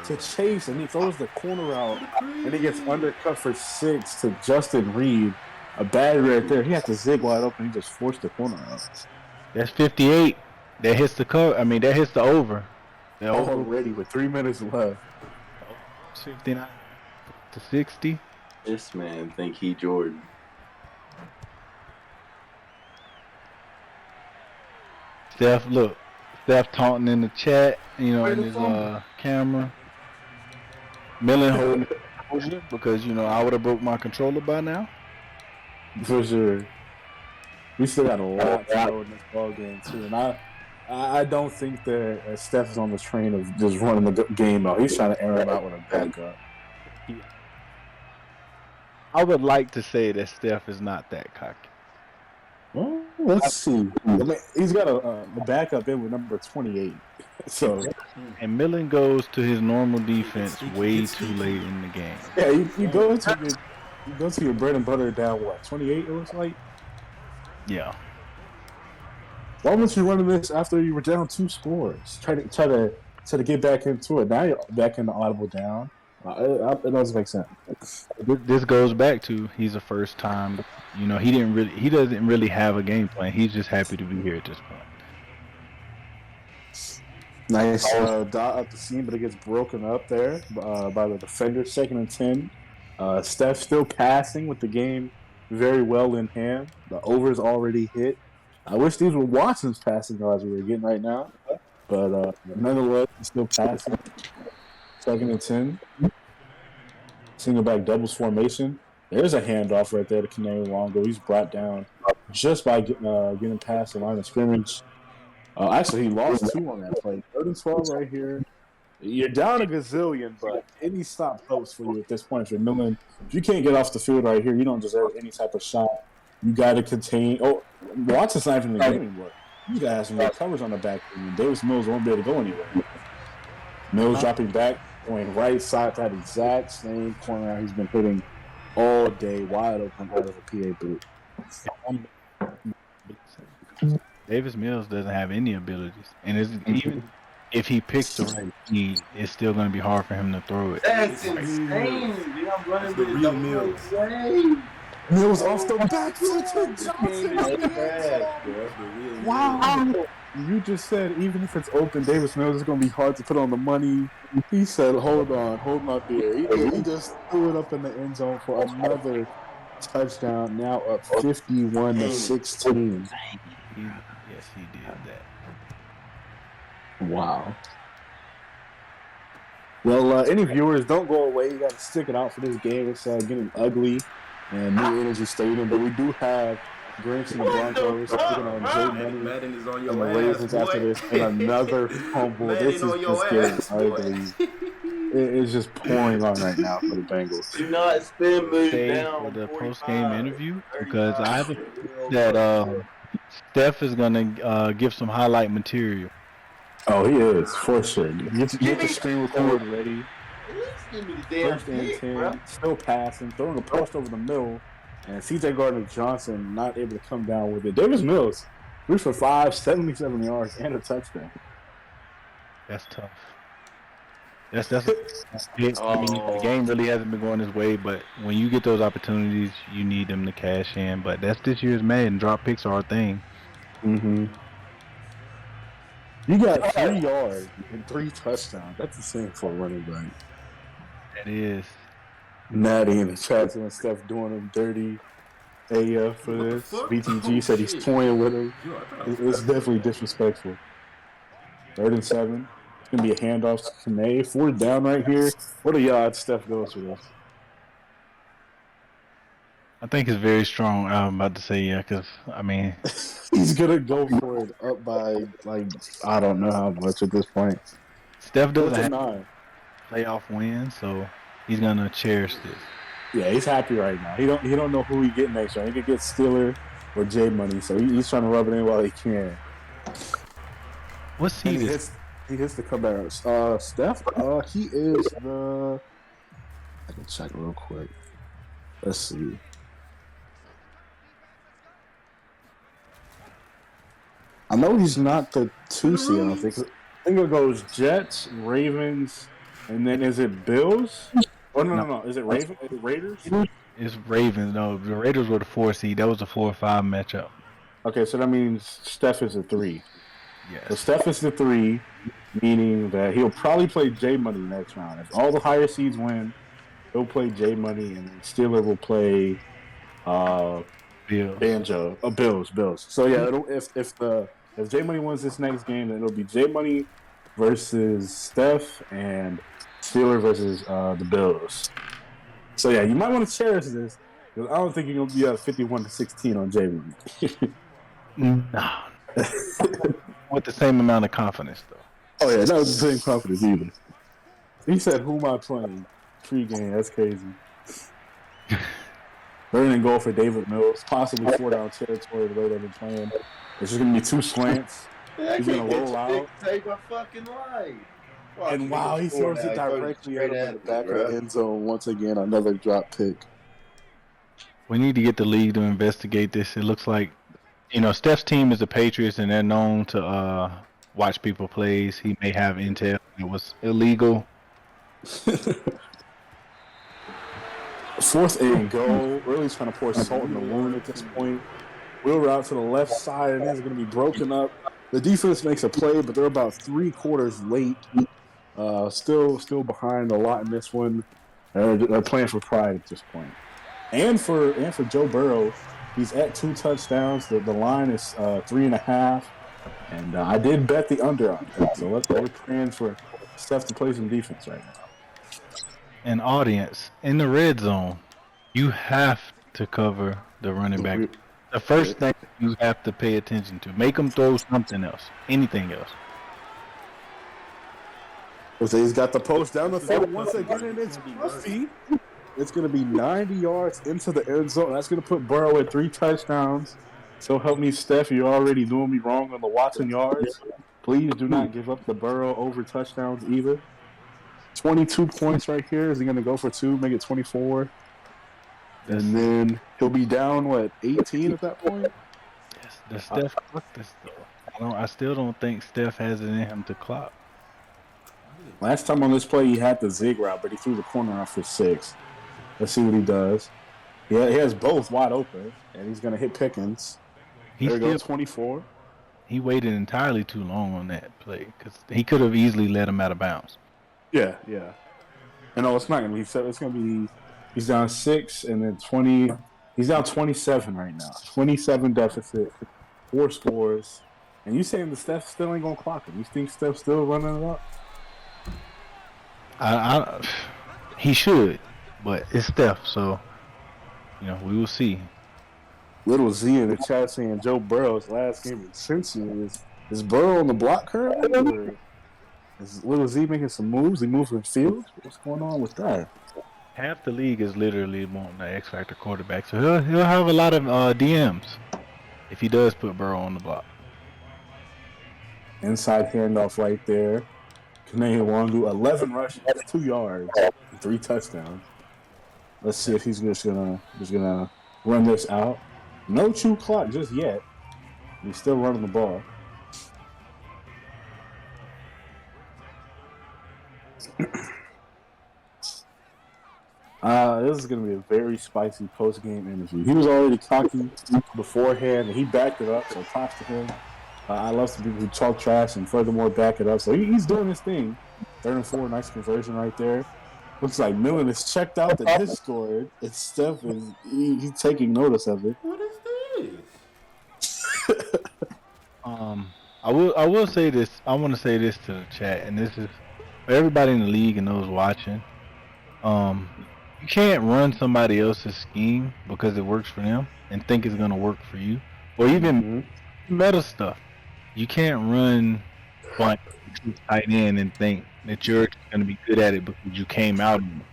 to Chase, and he throws the corner out, and he gets undercut for 6 to Justin Reed. A bad right there. He had the zig wide open. He just forced the corner out. That's 58. That hits the cover. I mean, that hits the over. Already with 3 minutes left. 59 to 60. This man think he Jordan. Steph taunting in the chat, in his camera. Millen holding because I would have broke my controller by now. For sure. We still got a lot to go in this ball game too, and I don't think that Steph is on the train of just running the game out. He's trying to air him out with a backup. I would like to say that Steph is not that cocky. Well, let's see. I mean, he's got a backup in with number 28. So, and Millen goes to his normal defense way too late in the game. Yeah, you go to your bread and butter down 28. It looks like. Yeah. Why weren't you running this after you were down 2 scores? Try to get back into it. Now you're back in the audible down. It doesn't make sense. This goes back to he's a first time. He doesn't really have a game plan. He's just happy to be here at this point. Nice dot up the seam, but it gets broken up there by the defender. 2nd and 10. Steph still passing with the game very well in hand. The over's already hit. I wish these were Watson's passing yards we were getting right now, but nonetheless, he's still passing. 2nd and 10. Single back doubles formation. There's a handoff right there to Canary Longo. He's brought down just by getting past the line of scrimmage. Actually, he lost 2 on that play. 3rd and 12 right here. You're down a gazillion, but any stop helps for you at this point. If you're Millen, if you can't get off the field right here, you don't deserve any type of shot. You got to contain. Oh, Watson's not even in the game anymore. You got to have some more coverage on the back. Davis Mills won't be able to go anywhere. Mills dropping back, going right side to that exact same corner he's been hitting all day, wide open out of a PA boot. Davis Mills doesn't have any abilities, and even if he picks the right speed, it's still going to be hard for him to throw it. That's insane, dude. I'm running with real Mills. Mills off the back foot to Johnson. Wow. You just said even if it's open, Davis Mills is going to be hard to put on the money. He said, hold on there. He just threw it up in the end zone for another touchdown, now up 51 to 16. Yes, he did that. Wow. Well, any viewers, don't go away. You got to stick it out for this game. It's getting ugly and New Energy Stadium, but we do have Grinch and the Broncos taking on Joe Madden is on and your the Ravens after this, and another fumble. This is just getting ugly. It's just pouring on right now for the Bengals. Do not spin move Stay down for the 45, post-game interview because 35. I have a feeling that Steph is going to give some highlight material. Oh, he is, for sure. Get the screen record ready. Give me the damn 1st and pick, 10, bro. still passing, throwing a post over the middle, and CJ Gardner-Johnson not able to come down with it. Davis Mills, 3 for 5, 77 yards, and a touchdown. That's tough. That's it. I mean, the game really hasn't been going his way, but when you get those opportunities, you need them to cash in. But that's this year's Madden. Drop picks are a thing. Mm-hmm. You got 3 yards and 3 touchdowns. That's insane for a running back. That is. Natty in the chat and stuff doing them dirty. AF for What the this. fuck? BTG Oh, said he's shit. toying with him. Yo, I thought I was It's definitely disrespectful. 3rd and 7. It's gonna be a handoff to Kane. 4th down right here. What are the odds Steph goes for this? I think it's very strong. I'm about to say yeah, because I mean, He's gonna go for it up by like I don't know how much at this point. Steph 4th doesn't and have 9. playoff wins, so he's gonna cherish this. Yeah, he's happy right now. He don't know who he get next round. He could get Steeler or J Money, so he's trying to rub it in while he can. What And seed is? he hits the comeback. Steph. He is the. I can check real quick. Let's see. I know he's not the 2 seed. I don't think. I think it goes Jets, Ravens, and then is it Bills? Oh no. Is it Ravens? Is it Raiders? It's Ravens. No, the Raiders were the 4 seed. That was a 4-5 matchup. Okay, so that means Steph is a 3. So Yes. Steph is the 3, meaning that he'll probably play J Money next round. If all the higher seeds win, he'll play J Money, and then Steeler will play Bills. Bills. So yeah, if J Money wins this next game, then it'll be J Money versus Steph and Steeler versus the Bills. So yeah, you might want to cherish this because I don't think you're gonna be up 51-16 on J Money. No. With the same amount of confidence, though. Oh yeah, that was the same confidence either. He said, "Who am I playing?" Pre-game, that's crazy. 3rd and goal for David Mills, possibly 4 down territory the way they've been playing. It's just gonna be 2 slants. He's gonna roll out. Save my fucking life. And wow, he throws it directly at him in the back of the end zone. Once again, another drop pick. We need to get the league to investigate this. It looks like, Steph's team is the Patriots, and they're known to watch people plays. He may have intel. It was illegal. 4th and goal. Really trying to pour salt in the wound at this point. Wheel route to the left side, and it's going to be broken up. The defense makes a play, but they're about 3 quarters late. Still behind a lot in this one. They're playing for pride at this point. And for Joe Burrow, he's at 2 touchdowns. The line is 3.5. And I did bet the under on that. So we're praying for Steph to play some defense right now. An audience in the red zone, you have to cover the running back. The first thing you have to pay attention to. Make them throw something else. Anything else. So he's got the post down the field once again, and it's fluffy. It's going to be 90 yards into the end zone. That's going to put Burrow at 3 touchdowns. So help me, Steph. You're already doing me wrong on the Watson yards. Please do not give up the Burrow over touchdowns either. 22 points right here. Is he going to go for 2, make it 24? And then he'll be down, 18 at that point? The Steph clock this though. I still don't think Steph has it in him to clock. Last time on this play, he had the zig route, but he threw the corner off for 6. Let's see what he does. He has both wide open, and he's going to hit Pickens. There goes 24. He waited entirely too long on that play because he could have easily let him out of bounds. Yeah. And no, it's not going to be 7. It's going to be he's down 6 and then 20. He's down 27 right now. 27 deficit, 4 scores. And you saying the Steph still ain't going to clock him? You think Steph's still running it up? He should, but it's Steph, so we will see. Little Z in the chat saying Joe Burrow's last game in Cincy is Burrow on the block currently, or is Little Z making some moves? He moving field? What's going on with that? Half the league is literally wanting an X Factor quarterback, so he'll have a lot of DMs if he does put Burrow on the block. Inside handoff right there. Kane Wangu, 11 rushes, 2 yards, 3 touchdowns. Let's see if he's just gonna run this out. No true clock just yet. He's still running the ball. This is going to be a very spicy post-game interview. He was already cocky beforehand, and he backed it up, so props to him. I love some people who talk trash and furthermore back it up. So he's doing his thing. 3rd and 4, nice conversion right there. Looks like Millen is checked out the Discord, and Steph is he's taking notice of it. What is this? I will say this. I want to say this to the chat, and this is for everybody in the league and those watching. You can't run somebody else's scheme because it works for them and think it's gonna work for you, or even meta stuff. You can't run one tight end and think that you're gonna be good at it because you came out in it.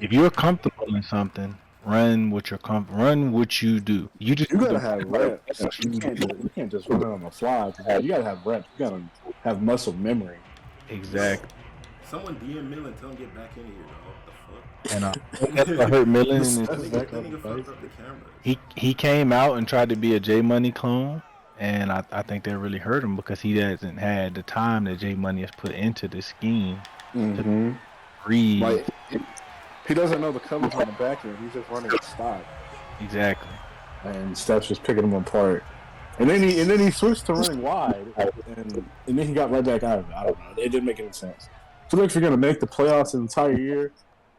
If you're comfortable in something, run what you're run what you do. You gotta have reps. You can't just run it on the fly. You gotta have reps. You gotta have muscle memory. Exactly. Someone DM Millen, tell him get back in here, dog. What the fuck? And that's what hurt Millen. He came out and tried to be a J Money clone, and I think that really hurt him because he hasn't had the time that J Money has put into the scheme to read. Like, he doesn't know the coverage on the back end. He's just running a stop. Exactly. And Steph's just picking him apart. And then he switched to running wide, and then he got right back out of it. I don't know. It didn't make any sense. I feel like if you're gonna make the playoffs an entire year,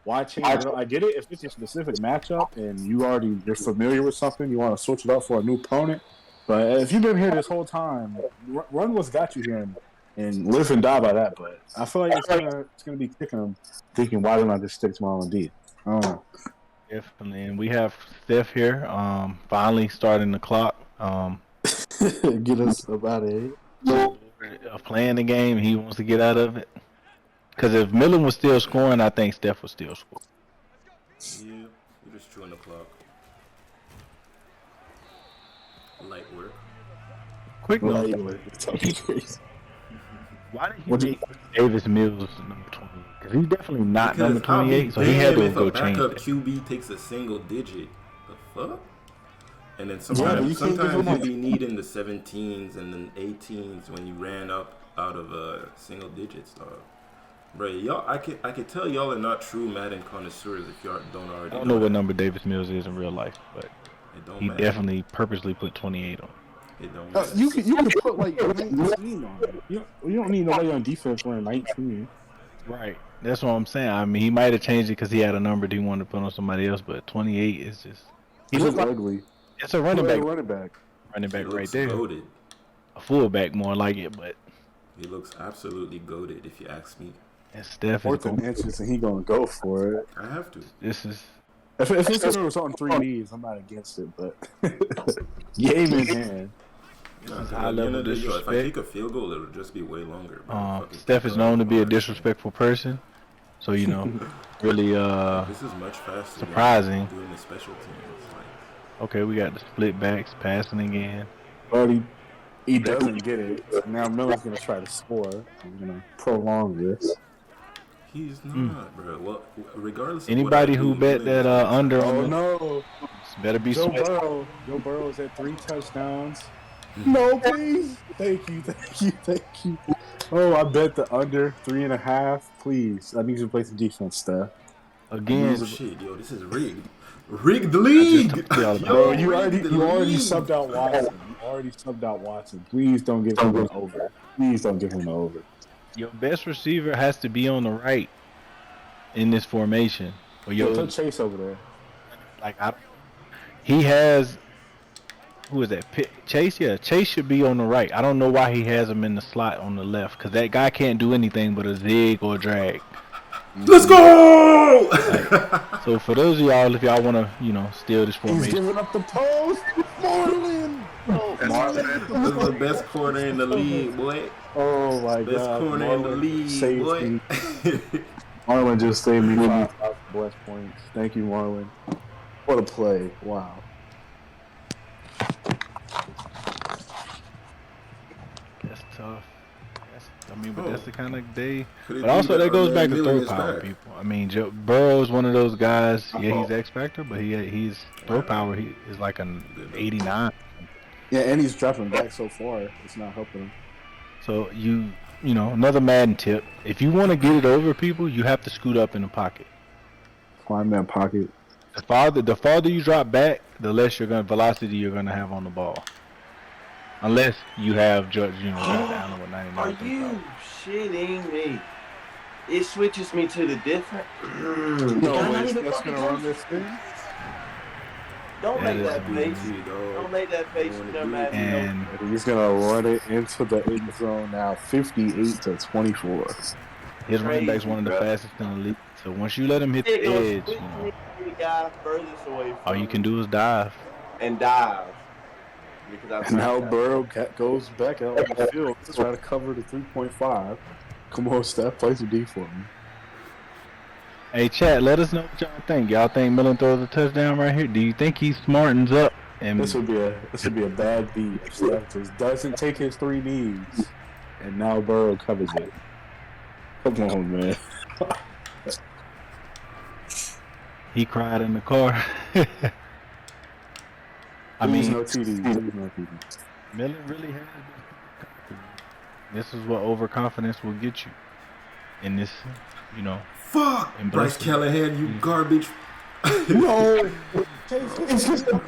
why change it up? I get it if it's a specific matchup and you're familiar with something, you want to switch it up for a new opponent. But if you've been here this whole time, run what's got you here and live and die by that. But I feel like it's gonna be kicking him, thinking why don't I just stick to my own D? I don't know. Definitely, and we have Steph here. Finally starting the clock. Get us up out of here. Playing the game, he wants to get out of it. Because if Millen was still scoring, I think Steph would still score. Yeah, we're just chewing the clock. Light work. Quick note. Why did he make Davis Mills number 20? Because he's definitely not number 28, so he had to go change that. QB takes a single digit. The fuck? And then sometimes you'll be needing the 17s and then 18s when you ran out of single digits, dog. Bro, y'all, I could tell y'all are not true Madden connoisseurs if y'all don't already. I don't know what number Davis Mills is in real life, but he definitely purposely put 28 on. It don't matter. You can put like 19 on it. You don't need nobody on defense wearing 19. Right. That's what I'm saying. I mean, he might have changed it because he had a number that he wanted to put on somebody else, but 28 is just. He looks ugly. It's a running back. Running back right there. Goated. A fullback more like it, but. He looks absolutely goated if you ask me. And Steph Fourth and inches, and he gonna go for it. I have to. This is. If it's was on 3 knees, I'm not against it, but game in hand. High level disrespect. If I kick a field goal, it'll just be way longer. Steph is known to be a disrespectful person, so really this is much faster. Surprising. Doing the special teams. Okay, we got the split backs passing again. But he doesn't get it. Now Miller's gonna try to score. He's gonna prolong this. He's not, bro. Well, regardless. Anybody who bet that under on no, better be Joe Burrow. Joe Burrow's at 3 touchdowns. No, please. Thank you. Oh, I bet the under 3.5. Please, I need you to play some defense, Steph. Again, shit, yo, this is rigged. Rigged the league. Bro, you already subbed out Watson. Please don't give him an over. Your best receiver has to be on the right in this formation. Put Chase over there. He has. Who is that? Chase? Yeah, Chase should be on the right. I don't know why he has him in the slot on the left, because that guy can't do anything but a zig or a drag. Let's go! So for those of y'all, if y'all want to, steal this formation. He's giving up the post. Marlon! This is the best corner in the league, boy. Oh my God. Best corner in the league, boy. Marlon just saved me 5 West points. Thank you, Marlon. What a play. Wow. That's tough. But that's the kind of day. But also, that goes back to throw power, people. I mean, Joe Burrow is one of those guys. Yeah, he's X Factor, but he's throw power. He is like an 89. Yeah, and he's dropping back so far. It's not helping him. So another Madden tip: if you want to get it over people, you have to scoot up in the pocket. Climb that pocket. The farther you drop back, the less velocity you're gonna have on the ball. Unless you have Judge, down with 99. Are you shitting me? it switches me to the different. No way, Steph's gonna run this thing. Don't That make is that a face. BT, dog. Don't make that face with no Madden. And He's gonna run it into the end zone now, 58-24. his running back's one of the Crazy, bro. fastest in the league. So once you let him hit the It goes edge, switch you know, me to the guy furthest away from all you can do is dive. and dive. Because I've And seen now that. Burrow goes back out on the field to try to cover the 3.5. Come on, Steph, play some D for me. Hey, chat, let us know what y'all think. Y'all think Millen throws a touchdown right here? Do you think he smartens up? And This would be a bad beat if Steph just doesn't take his 3 knees, and now Burrow covers it. Come on, man. he cried in the car. I Please mean, no TDs. Please no TDs. Millen really has this is what overconfidence will get you in this, you know. Fuck! And Bryce bless Callahan, you garbage. No! It's just no!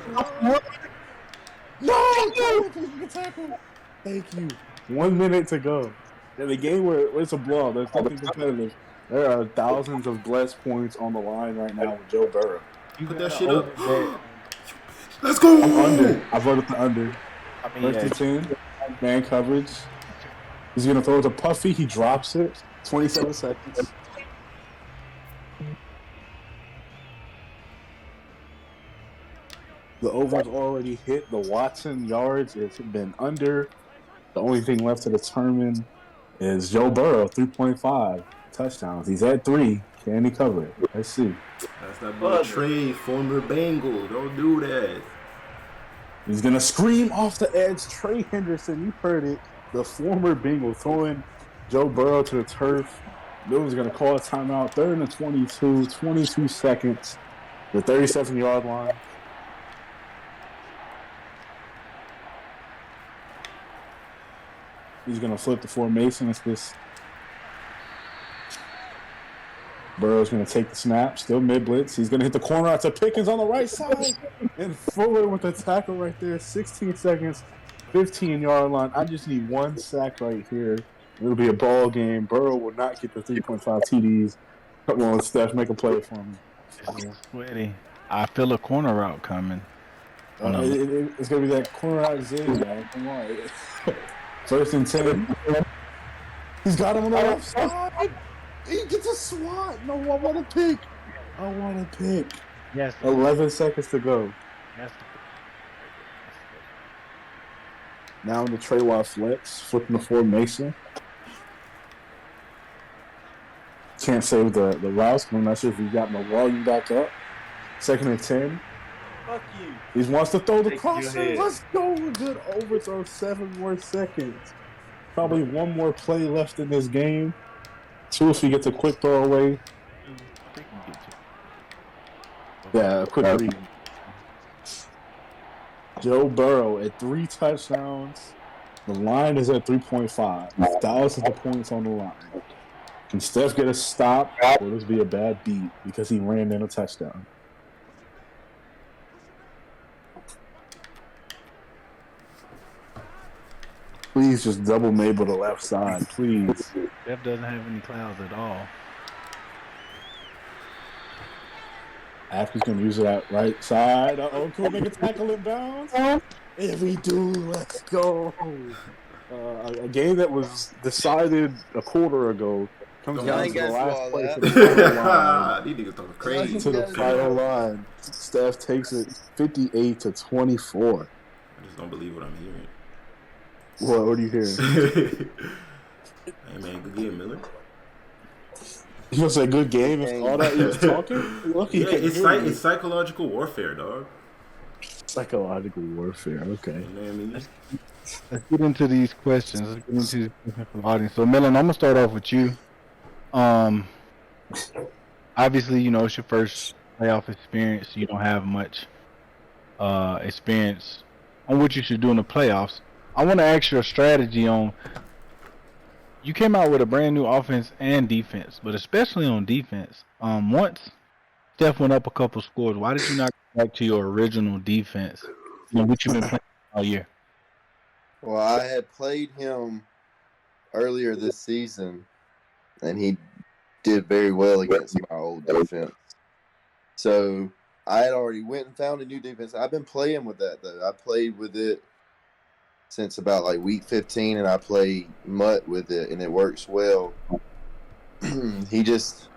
Thank you. 1 minute to go. In a game where it's a blowout, there's nothing competitive. There are thousands of blessed points on the line right now with Joe Burrow. Put that shit up. Let's go! I'm under. I voted the under. I mean, First and 10, man coverage. He's going to throw it to Puffy. He drops it. 27 seconds. The over's already hit. The Watson yards has been under. The only thing left to determine is Joe Burrow, 3.5 touchdowns. He's at 3. Can he cover it? Let's see. That's that boy Trey, former Bengal. Don't do that. He's going to scream off the edge. Trey Henderson, you heard it. The former Bengal throwing Joe Burrow to the turf. Bill's going to call a timeout. 3rd and 22, 22 seconds. The 37-yard line. He's going to flip the formation. It's this. Burrow's going to take the snap. Still mid-blitz. He's going to hit the corner out to Pickens on the right side. And Fuller with the tackle right there. 16 seconds. 15-yard line. I just need 1 sack right here. It'll be a ball game. Burrow will not get the 3.5 TDs. Come on, Steph, make a play for me. sweaty. I feel a corner route coming. It's going to be that corner out zig, man. Come on. 1st and 10. He's got him on the left side. He gets a swat. No, I want a pick. I want a pick. Yes. 11 seconds to go. Yes. Now in the Trey Watt flex, flipping the formation. Can't save the routes. I'm not sure if he got my volume back up. 2nd and 10. Fuck you. He wants to throw the Take your crosser. head. Let's go. Good overthrow. 7 more seconds. Probably 1 more play left in this game. 2 if he gets a quick throwaway. Yeah, a quick read. Joe Burrow at 3 touchdowns. The line is at 3.5. Thousands of points on the line. Can Steph get a stop, or will this be a bad beat because he ran in a touchdown? Please just double Mabel the left side, please. Steph doesn't have any clouds at all. After's going to use it out right side. Uh-oh, can we make a tackle in bounds? If we do, let's go. A game that was decided a quarter ago comes down to the last play to the final line. These niggas talking crazy. To the final line. Steph takes it 58-24. I just don't believe what I'm hearing. What are you hearing? Hey man, good game, Miller. You gonna say good game if all that he was talking? Lucky Yeah, it's psychological warfare, dog. Psychological warfare, okay. You know what I mean? Let's get into these questions. Let's get into these questions from the audience. So, Millen, I'm gonna start off with you. Obviously, you know it's your first playoff experience. You don't have much experience on what you should do in the playoffs. I want to ask your strategy on. You came out with a brand new offense and defense, but especially on defense. Once Steph went up a couple scores, why did you not go back to your original defense? You know, what you've been playing all year. Well, I had played him earlier this season, and he did very well against my old defense. So I had already went and found a new defense. I've been playing with that though. I played with it since about like week 15, and I play mutt with it, and it works well. He just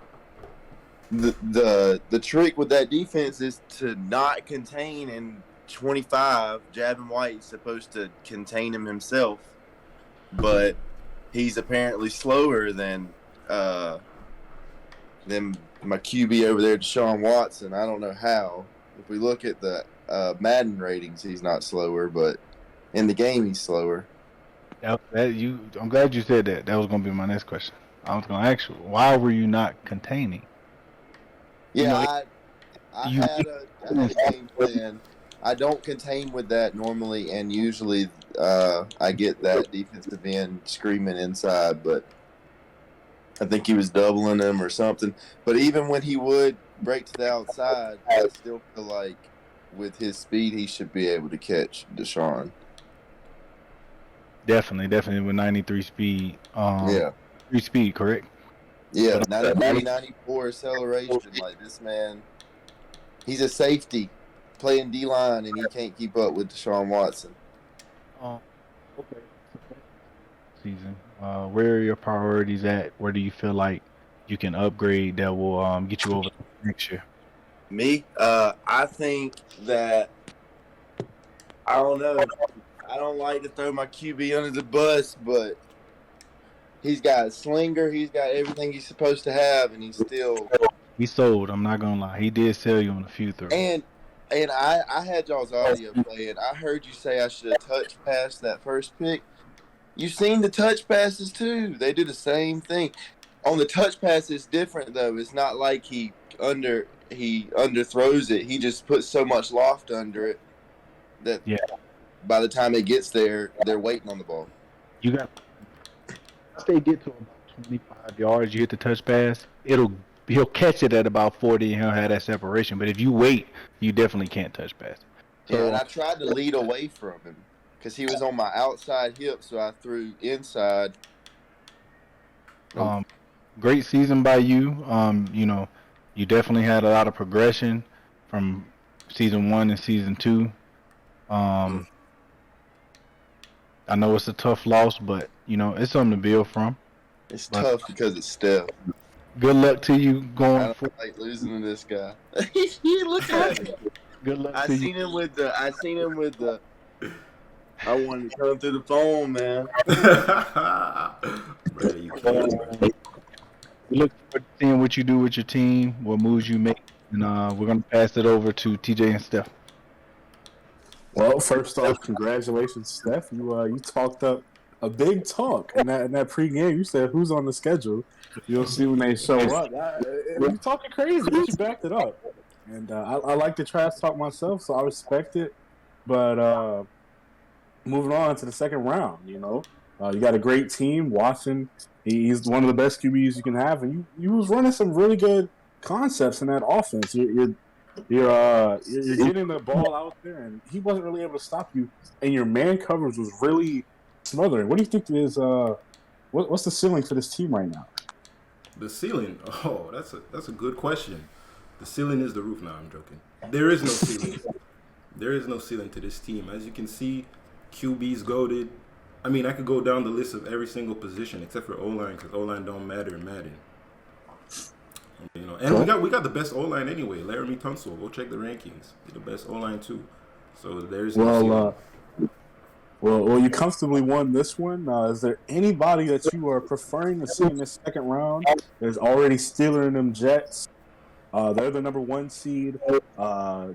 the trick with that defense is to not contain in 25. Javin White's supposed to contain him himself, but he's apparently slower than my QB over there, Deshaun Watson. I don't know how. If we look at the Madden ratings, he's not slower, but in the game, he's slower. I'm glad you said that. That was going to be my next question. I was going to ask you, why were you not containing? Yeah, I had a game plan. I don't contain with that normally, and usually I get that defensive end screaming inside, but I think he was doubling him or something. But even when he would break to the outside, I still feel like with his speed, he should be able to catch Deshaun. Definitely with 93 speed. Yeah. 3 speed, correct? Yeah, 93, 94 acceleration. Like, this man, he's a safety playing D-line, and he can't keep up with Deshaun Watson. Okay. Season. Where are your priorities at? Where do you feel like you can upgrade that will get you over next year? Me? I think that, I don't know. I don't like to throw my QB under the bus, but he's got a slinger. He's got everything he's supposed to have, and he's still. He sold. I'm not gonna lie. He did sell you on a few throws. And I had y'all's audio playing. I heard you say I should have touch passed that first pick. You've seen the touch passes too. They do the same thing. On the touch pass, it's different though. It's not like he underthrows it. He just puts so much loft under it that by the time it gets there, they're waiting on the ball. You got. Once they get to about 25 yards, you hit the touch pass. He'll catch it at about 40, and he'll have that separation. But if you wait, you definitely can't touch pass. So, and I tried to lead away from him because he was on my outside hip, so I threw inside. Great season by you. You definitely had a lot of progression from season 1 and season 2. I know it's a tough loss, but it's something to build from. It's tough because it's Steph. Good luck to you going. I don't like losing to this guy. Look at him. Good luck. I seen him with the. I wanted to come through the phone, man. We look forward to seeing what you do with your team, what moves you make, and we're gonna pass it over to TJ and Steph. Well, first off, congratulations, Steph. You talked up a big talk in that pregame. You said who's on the schedule. You'll see when they show up. You're talking crazy, but you backed it up. And I like the trash talk myself, so I respect it. But moving on to the second round, you got a great team. Watson, he's one of the best QBs you can have, and you was running some really good concepts in that offense. You're getting the ball out there, and he wasn't really able to stop you. And your man coverage was really smothering. What do you think is what's the ceiling for this team right now? The ceiling? Oh, that's a good question. The ceiling is the roof. No, I'm joking. There is no ceiling. There is no ceiling to this team. As you can see, QB's goated. I mean, I could go down the list of every single position except for O-line, because O-line don't matter in Madden. And we got the best O-line anyway. Laramie Tunsil. Go check the rankings. They're the best O-line too. So there's no ceiling. Well, you comfortably won this one. Is there anybody that you are preferring to see in this second round? There's already stealing them Jets. They're the number 1 seed.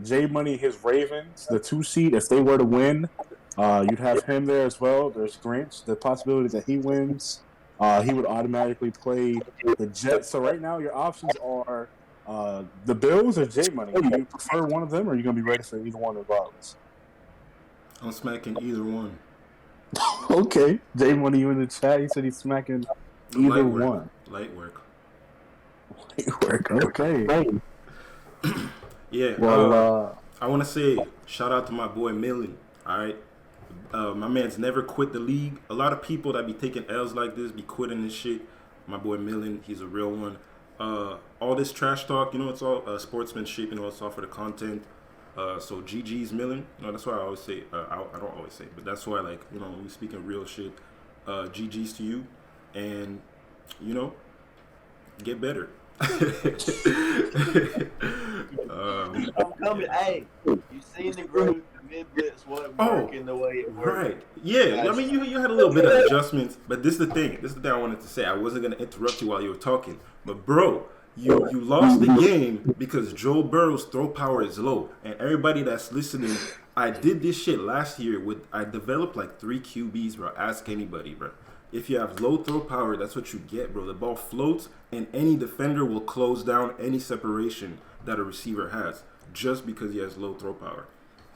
J Money, his Ravens, the 2 seed. If they were to win, you'd have him there as well. There's Grinch. The possibility that he wins, he would automatically play the Jets. So right now, your options are the Bills or J Money. Do you prefer one of them, or are you going to be ready for either one regardless? I'm smacking either one. Okay. J Money, you in the chat? He said he's smacking either one. Light work. Okay. Yeah. Well, I want to say shout out to my boy Millen. All right. My man's never quit the league. A lot of people that be taking L's like this be quitting this shit. My boy Millen, he's a real one. all this trash talk, you know, it's all sportsmanship, you know, it's all for the content. So GG's million, you know, that's why I always say, I don't always say, but that's why, like, you know, when we speaking real shit, GG's to you, and, you know, get better. I'm coming. Hey, you seen the growth? The mid blitz wasn't working the way it worked. Right. Yeah. I mean, you had a little bit of adjustments, but this is the thing. This is the thing I wanted to say. I wasn't gonna interrupt you while you were talking, but bro, you lost the game because Joe Burrow's throw power is low, and everybody that's listening, I did this shit last year I developed like 3 QBs, bro. Ask anybody, bro. If you have low throw power, that's what you get, bro. The ball floats, and any defender will close down any separation that a receiver has just because he has low throw power.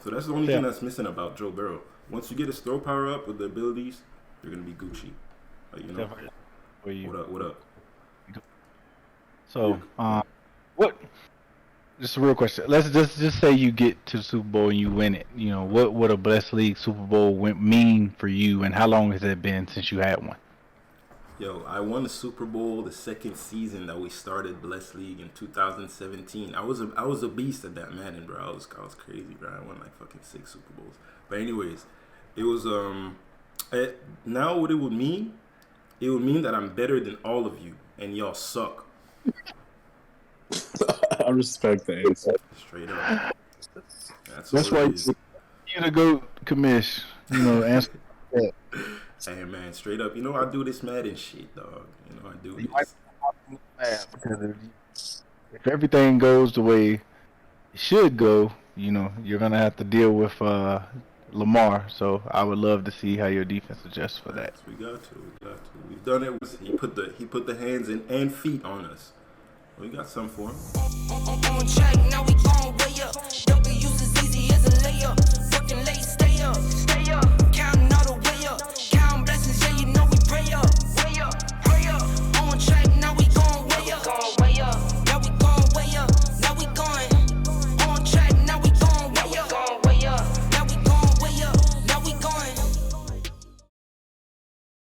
So that's the only thing that's missing about Joe Burrow. Once you get his throw power up with the abilities, you're going to be Gucci. Like, you know, what up? So, what? Just a real question. Let's just say you get to the Super Bowl and you win it. You know, what would a Blessed League Super Bowl mean for you, and how long has it been since you had one? Yo, I won the Super Bowl the second season that we started Blessed League in 2017. I was a beast at that Madden, bro. I was crazy, bro. I won like fucking 6 Super Bowls. But anyways, it was now what it would mean that I'm better than all of you and y'all suck. I respect the answer. Straight up. That's why you're the GOAT, Commish. You know, answer that. Hey man, straight up. You know I do this Madden shit, dog. You know I do this. If everything goes the way it should go, you know, you're gonna have to deal with Lamar. So I would love to see how your defense adjusts for that. We got to. We've done it. He put the hands and feet on us. We got some for him.